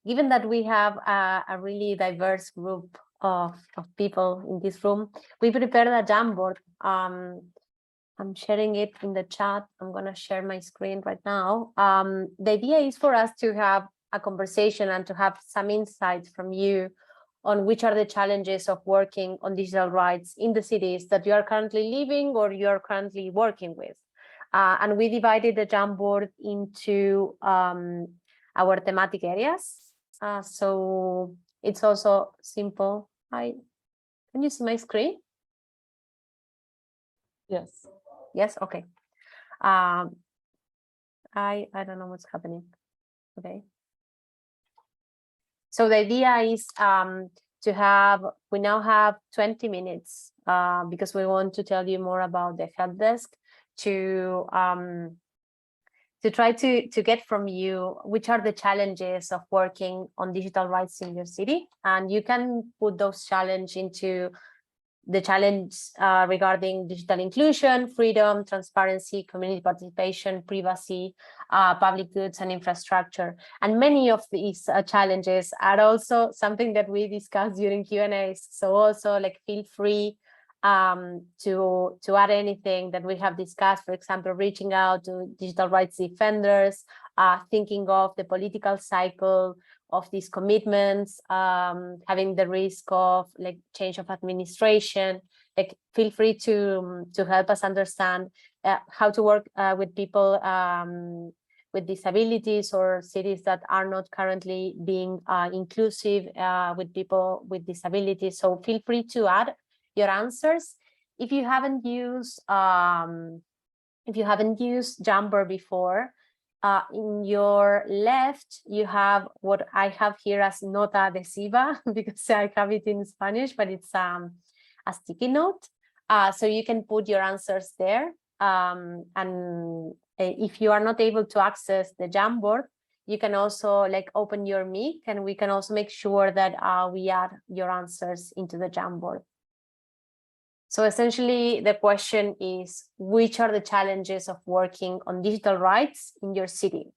given that we have a really diverse group of people in this room, we prepared a Jamboard. I'm sharing it in the chat. I'm going to share my screen right now. The idea is for us to have a conversation and to have some insights from you on which are the challenges of working on digital rights in the cities that you are currently living or you are currently working with. And we divided the Jamboard into our thematic areas. So it's also simple. Can you see my screen? Yes. Yes, okay. I don't know what's happening. Okay. So the idea is we now have 20 minutes because we want to tell you more about the help desk to try to get from you which are the challenges of working on digital rights in your city. And you can put those challenges into the challenge regarding digital inclusion, freedom, transparency, community participation, privacy, public goods and infrastructure. And many of these challenges are also something that we discussed during Q&As. So also like feel free to add anything that we have discussed, for example, reaching out to digital rights defenders, thinking of the political cycle of these commitments, having the risk of like change of administration. Like feel free to help us understand how to work with people with disabilities or cities that are not currently being inclusive with people with disabilities. So feel free to add your answers. If you haven't used Jamboard before, in your left, you have what I have here as nota adhesiva because I have it in Spanish, but it's a sticky note. So you can put your answers there. And if you are not able to access the Jamboard, you can also like open your mic, and we can also make sure that we add your answers into the Jamboard. So essentially, the question is, which are the challenges of working on digital rights in your city?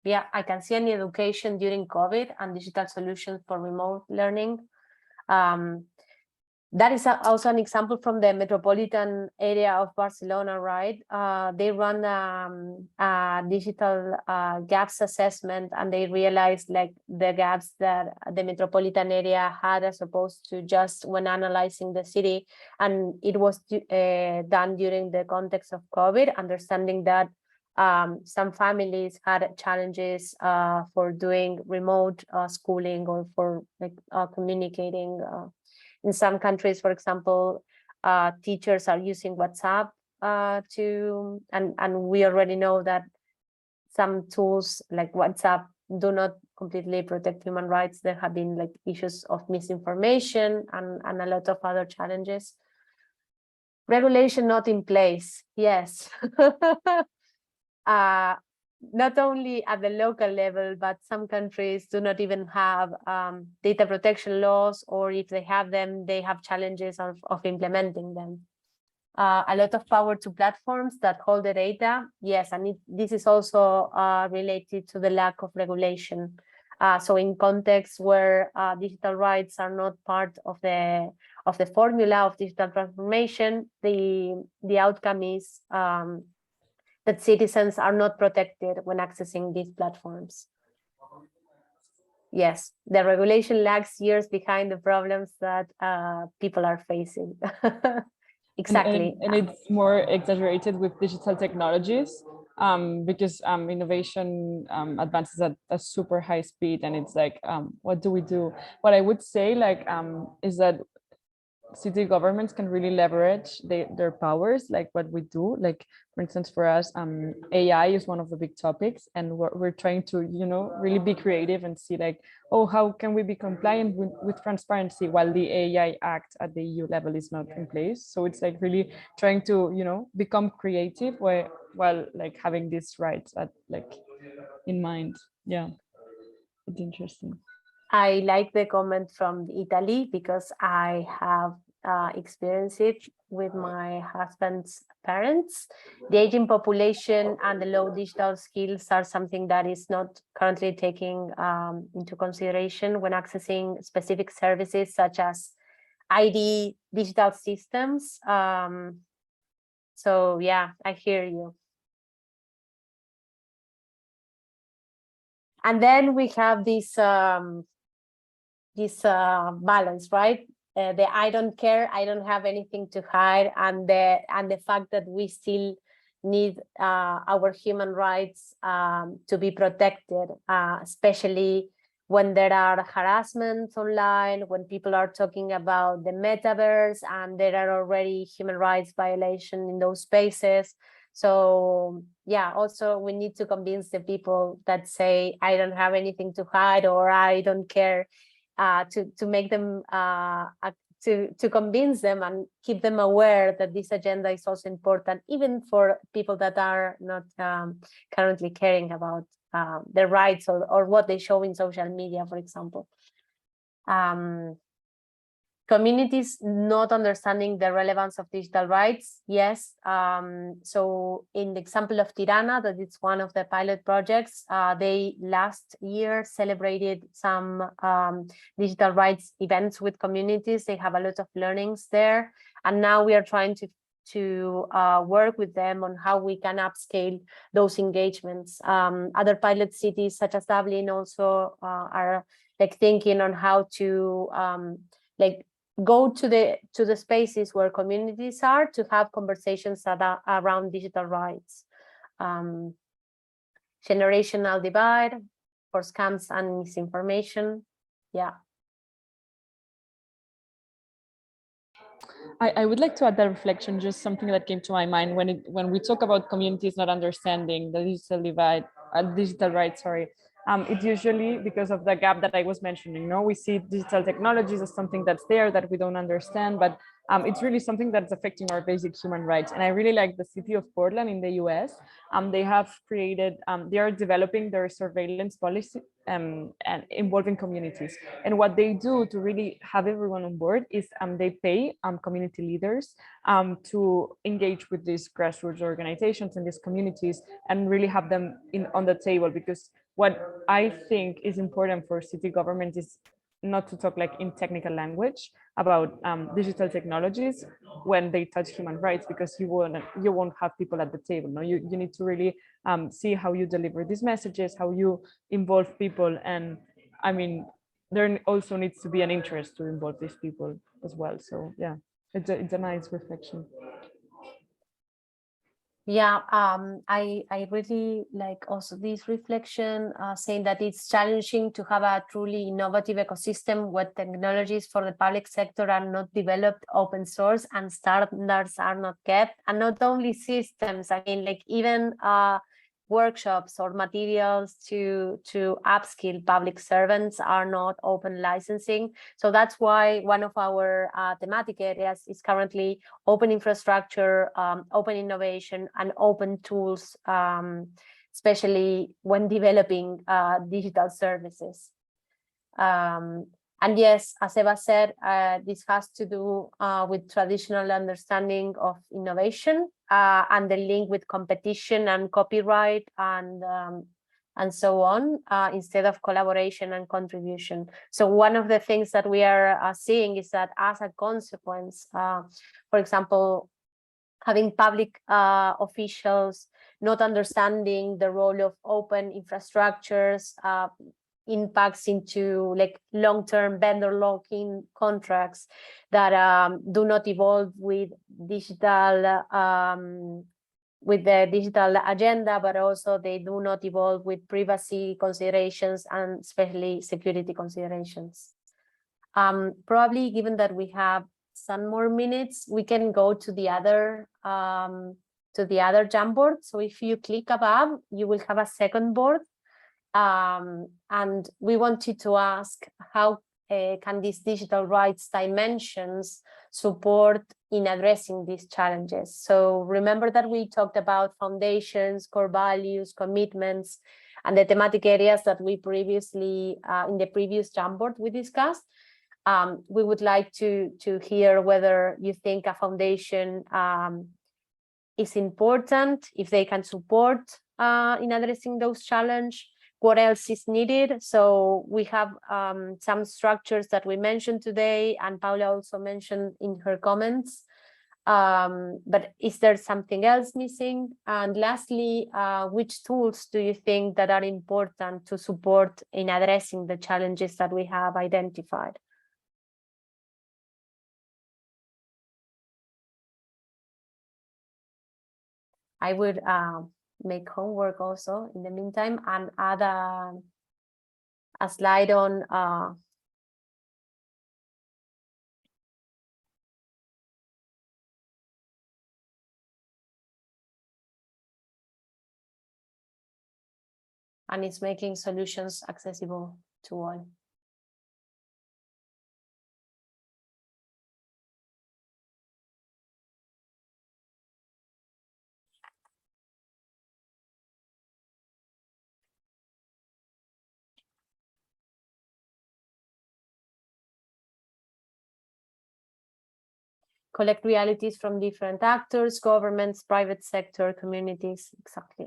Yeah, I can see any education during COVID and digital solutions for remote learning. That is also an example from the metropolitan area of Barcelona, right? They run a digital gaps assessment, and they realized like the gaps that the metropolitan area had as opposed to just when analyzing the city. And it was done during the context of COVID, understanding that some families had challenges for doing remote schooling or for like communicating. In some countries, for example, teachers are using WhatsApp and we already know that some tools like WhatsApp do not completely protect human rights. There have been like issues of misinformation and a lot of other challenges. Regulation not in place, yes. Not only at the local level, but some countries do not even have data protection laws, or if they have them, they have challenges of implementing them. A lot of power to platforms that hold the data, yes, and this is also related to the lack of regulation. So in contexts where digital rights are not part of the formula of digital transformation, the outcome is that citizens are not protected when accessing these platforms. Yes, the regulation lags years behind the problems that people are facing. Exactly. And it's more exaggerated with digital technologies because innovation advances at a super high speed, and it's like, what do we do? What I would say like is that city governments can really leverage their powers, like what we do. Like for instance, for us, AI is one of the big topics, and we're trying to, you know, really be creative and see like, oh, how can we be compliant with transparency while the AI Act at the EU level is not in place. So it's like really trying to, you know, become creative while like having these rights at like in mind. Yeah, it's interesting. I like the comment from Italy because I have experienced it with my husband's parents. The aging population and the low digital skills are something that is not currently taking into consideration when accessing specific services such as ID digital systems. So yeah, I hear you. And then we have this balance, right? The I don't care, I don't have anything to hide, and the fact that we still need our human rights to be protected, especially when there are harassments online, when people are talking about the metaverse and there are already human rights violations in those spaces. So yeah, also we need to convince the people that say, I don't have anything to hide or I don't care, to make them, to convince them and keep them aware that this agenda is also important, even for people that are not currently caring about their rights or what they show in social media, for example. Communities not understanding the relevance of digital rights, yes. So in the example of Tirana, that it's one of the pilot projects, they last year celebrated some digital rights events with communities. They have a lot of learnings there. And now we are trying to work with them on how we can upscale those engagements. Other pilot cities such as Dublin also are like thinking on how to like go to the spaces where communities are to have conversations around digital rights. Generational divide, for scams and misinformation. Yeah. I would like to add that reflection, just something that came to my mind when we talk about communities not understanding the digital divide, digital rights, sorry. It's usually because of the gap that I was mentioning. No, we see digital technologies as something that's there that we don't understand, but it's really something that's affecting our basic human rights. And I really like the city of Portland in the US. They have created, they are developing their surveillance policy and involving communities. And what they do to really have everyone on board is they pay community leaders to engage with these grassroots organizations and these communities and really have them on the table. Because what I think is important for city government is not to talk like in technical language about digital technologies when they touch human rights, because you won't have people at the table. No, you need to really see how you deliver these messages, how you involve people. And I mean, there also needs to be an interest to involve these people as well. So yeah, it's a nice reflection. Yeah, I really like also this reflection, saying that it's challenging to have a truly innovative ecosystem where technologies for the public sector are not developed open source and standards are not kept, and not only systems. I mean, like even workshops or materials to upskill public servants are not open licensing. So that's why one of our thematic areas is currently open infrastructure, open innovation, and open tools, especially when developing digital services. And yes, as Eva said, this has to do with traditional understanding of innovation and the link with competition and copyright and so on, instead of collaboration and contribution. So one of the things that we are seeing is that as a consequence, for example, having public officials not understanding the role of open infrastructures impacts into like long-term vendor lock-in contracts that do not evolve with digital with the digital agenda, but also they do not evolve with privacy considerations and especially security considerations. Probably, given that we have some more minutes, we can go to the other Jamboard. So if you click above, you will have a second board. And we wanted to ask how can these digital rights dimensions support in addressing these challenges. So remember that we talked about foundations, core values, commitments, and the thematic areas that we previously, in the previous Jamboard we discussed. We would like to hear whether you think a foundation is important, if they can support in addressing those challenges. What else is needed? So we have some structures that we mentioned today, and Paula also mentioned in her comments. But is there something else missing? And lastly, which tools do you think that are important to support in addressing the challenges that we have identified? I would make homework also in the meantime and add a slide on and it's making solutions accessible to all. Collect realities from different actors, governments, private sector, communities, exactly.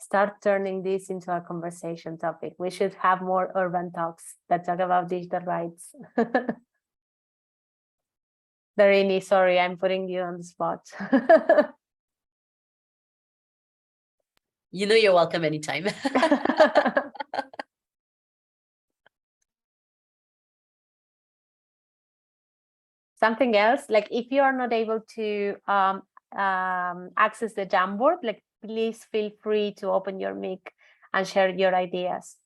Start turning this into a conversation topic. We should have more urban talks that talk about digital rights. Darini, sorry, I'm putting you on the spot. You know you're welcome anytime. Something else, like if you are not able to access the Jamboard, like please feel free to open your mic and share your ideas.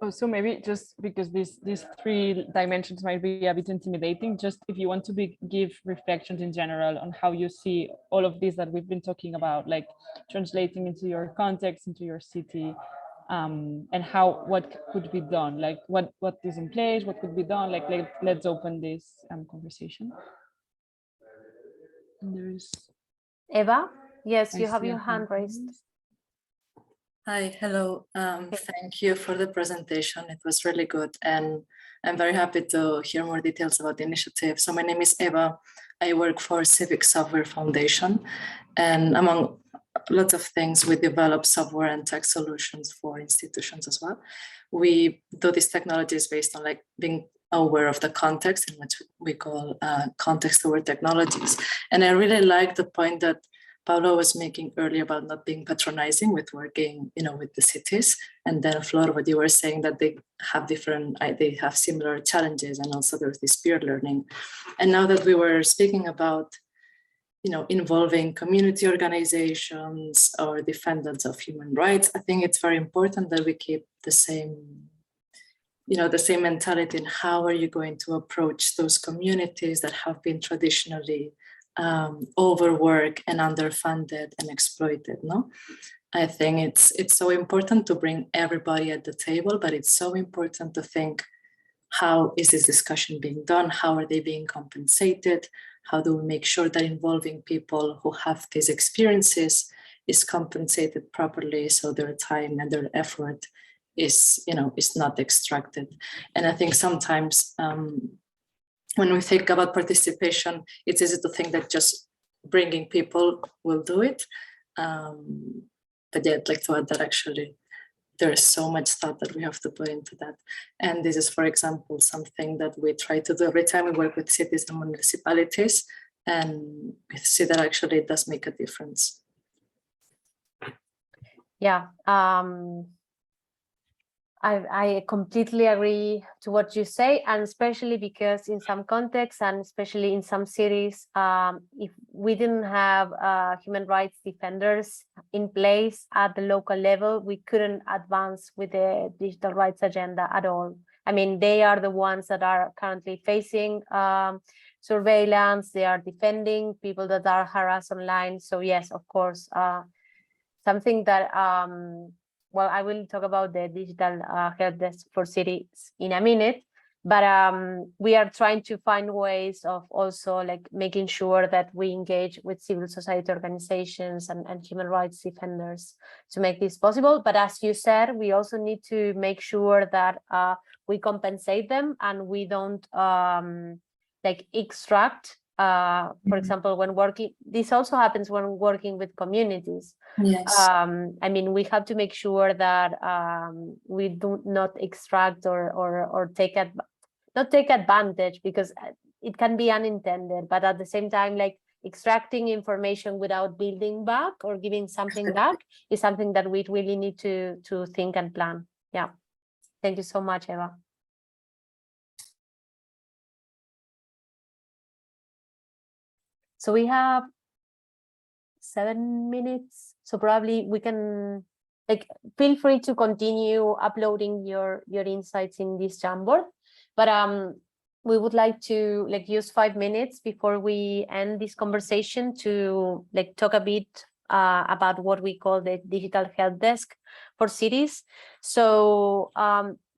Oh, so maybe just because these three dimensions might be a bit intimidating, just if you want to give reflections in general on how you see all of this that we've been talking about, like translating into your context, into your city, and what could be done, like what is in place, what could be done, like let's open this conversation. And there's Eva, yes, I you have see a your hand raised. Hi, hello. Thank you for the presentation. It was really good. And I'm very happy to hear more details about the initiative. So my name is Eva. I work for Civic Software Foundation. And among lots of things, we develop software and tech solutions for institutions as well. We do these technologies based on like being aware of the context, in which we call context-aware technologies. And I really like the point that Paula was making earlier about not being patronizing with working, with the cities. And then Flor, what you were saying that they have similar challenges, and also there's this peer learning. And now that we were speaking about, involving community organizations or defendants of human rights, I think it's very important that we keep the same mentality in how are you going to approach those communities that have been traditionally overworked and underfunded and exploited. No, I think it's so important to bring everybody at the table, but it's so important to think, how is this discussion being done? How are they being compensated? How do we make sure that involving people who have these experiences is compensated properly, so their time and their effort is not extracted? And I think sometimes when we think about participation, it's easy to think that just bringing people will do it. But yeah, I'd like to add that actually there is so much thought that we have to put into that. And this is, for example, something that we try to do every time we work with cities and municipalities. And we see that actually it does make a difference. Yeah. I completely agree to what you say, and especially because in some contexts and especially in some cities, if we didn't have human rights defenders in place at the local level, we couldn't advance with the digital rights agenda at all. I mean, they are the ones that are currently facing surveillance, they are defending people that are harassed online. So yes, of course, something that well, I will talk about the digital help desk for cities in a minute, but we are trying to find ways of also like making sure that we engage with civil society organizations and human rights defenders to make this possible. But as you said, we also need to make sure that we compensate them and we don't like extract. For example, when working, this also happens when working with communities. Yes. I mean, we have to make sure that we do not extract or not take advantage, because it can be unintended, but at the same time, like extracting information without building back or giving something back is something that we really need to think and plan. Yeah. Thank you so much, Eva. So we have 7 minutes, so probably we can feel free to continue uploading your insights in this Jamboard, but we would like to use 5 minutes before we end this conversation to talk a bit about what we call the digital help desk for cities. So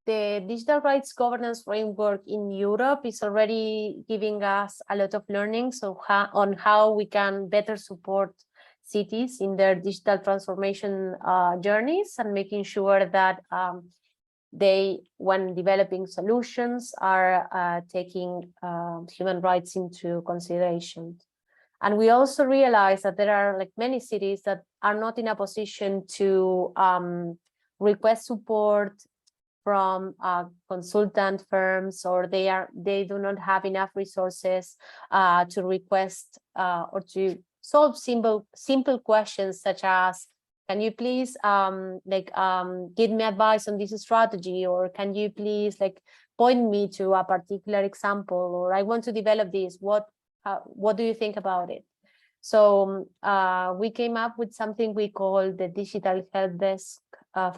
the digital rights governance framework in Europe is already giving us a lot of learning on how we can better support cities in their digital transformation journeys, and making sure that they, when developing solutions, are taking human rights into consideration. And we also realize that there are like many cities that are not in a position to request support from consultant firms, or they do not have enough resources to request or to solve simple questions such as, can you please give me advice on this strategy, or can you please point me to a particular example, or I want to develop this, what do you think about it? So we came up with something we call the Digital Help Desk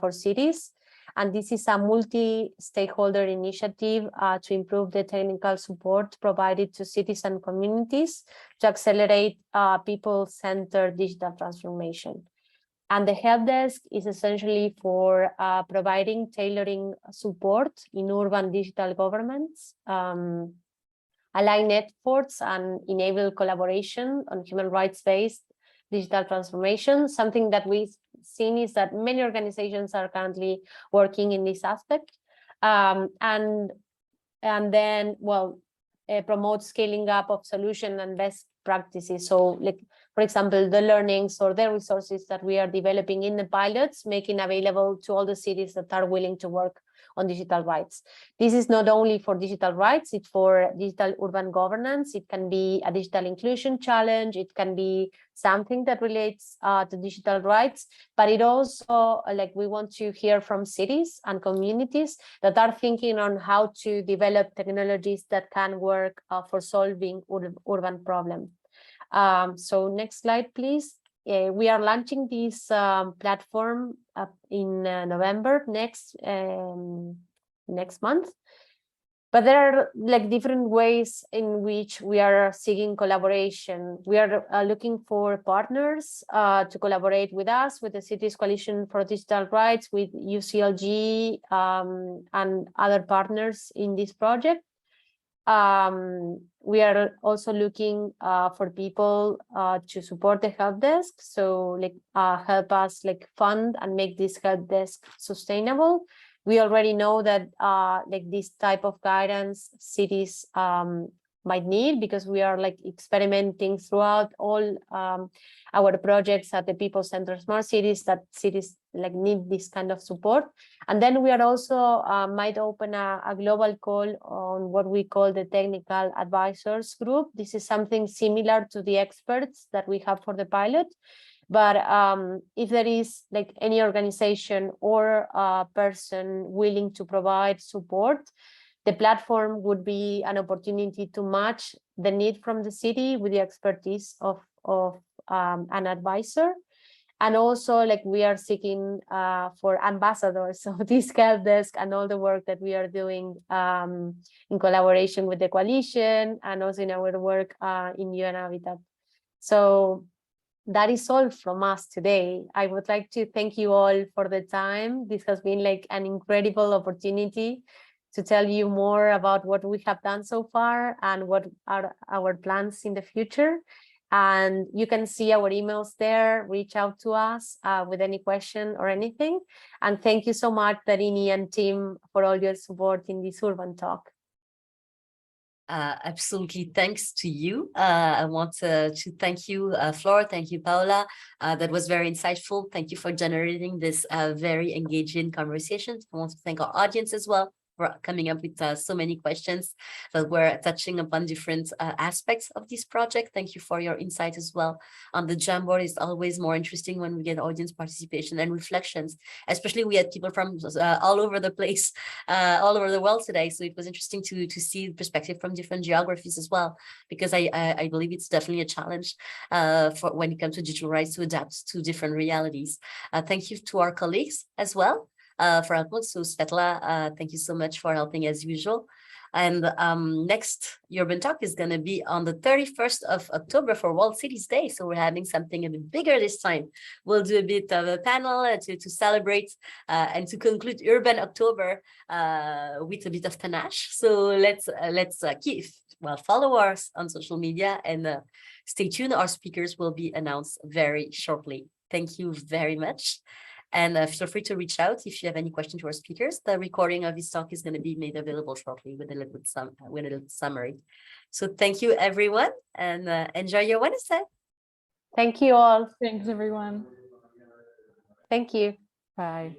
for cities. And this is a multi-stakeholder initiative to improve the technical support provided to cities and communities to accelerate people-centered digital transformation. And the help desk is essentially for providing tailoring support in urban digital governments, align efforts and enable collaboration on human rights-based digital transformation. Something that we've seen is that many organizations are currently working in this aspect, and then, well, promote scaling up of solution and best practices. So, for example, the learnings or the resources that we are developing in the pilots, making available to all the cities that are willing to work on digital rights. This is not only for digital rights, it's for digital urban governance. It can be a digital inclusion challenge. It can be something that relates to digital rights, but it also, we want to hear from cities and communities that are thinking on how to develop technologies that can work for solving urban problems. So next slide, please. We are launching this platform in November next month, but there are different ways in which we are seeking collaboration. We are looking for partners to collaborate with us, with the Cities Coalition for Digital Rights, with UCLG and other partners in this project. We are also looking for people to support the help desk, so help us fund and make this help desk sustainable. We already know that this type of guidance cities might need, because we are experimenting throughout all our projects at the people-centered smart cities, that cities need this kind of support. And then we are also might open a global call on what we call the technical advisors group. This is something similar to the experts that we have for the pilot. But if there is any organization or a person willing to provide support, the platform would be an opportunity to match the need from the city with the expertise of an advisor. And also, we are seeking for ambassadors of this help desk and all the work that we are doing in collaboration with the coalition, and also in our work in UN Habitat. So that is all from us today. I would like to thank you all for the time. This has been an incredible opportunity to tell you more about what we have done so far and what are our plans in the future. And you can see our emails there. Reach out to us with any question or anything. And thank you so much, Darini and team, for all your support in this urban talk. Absolutely. Thanks to you. I want to thank you, Flor. Thank you, Paula. That was very insightful. Thank you for generating this very engaging conversation. I want to thank our audience as well for coming up with so many questions that were touching upon different aspects of this project. Thank you for your insight as well. On the Jamboard, it's always more interesting when we get audience participation and reflections, especially we had people from all over the place, all over the world today. So it was interesting to see the perspective from different geographies as well, because I believe it's definitely a challenge for when it comes to digital rights to adapt to different realities. Thank you to our colleagues as well. For helping. So Svetla, thank you so much for helping as usual. And next Urban Talk is going to be on the 31st of October for World Cities Day. So we're having something a bit bigger this time. We'll do a bit of a panel to celebrate and to conclude Urban October with a bit of panache. So let's follow us on social media and stay tuned. Our speakers will be announced very shortly. Thank you very much. And feel free to reach out if you have any questions to our speakers. The recording of this talk is going to be made available shortly with a little summary. So thank you, everyone, and enjoy your Wednesday. Thank you all. Thanks, everyone. Thank you. Bye.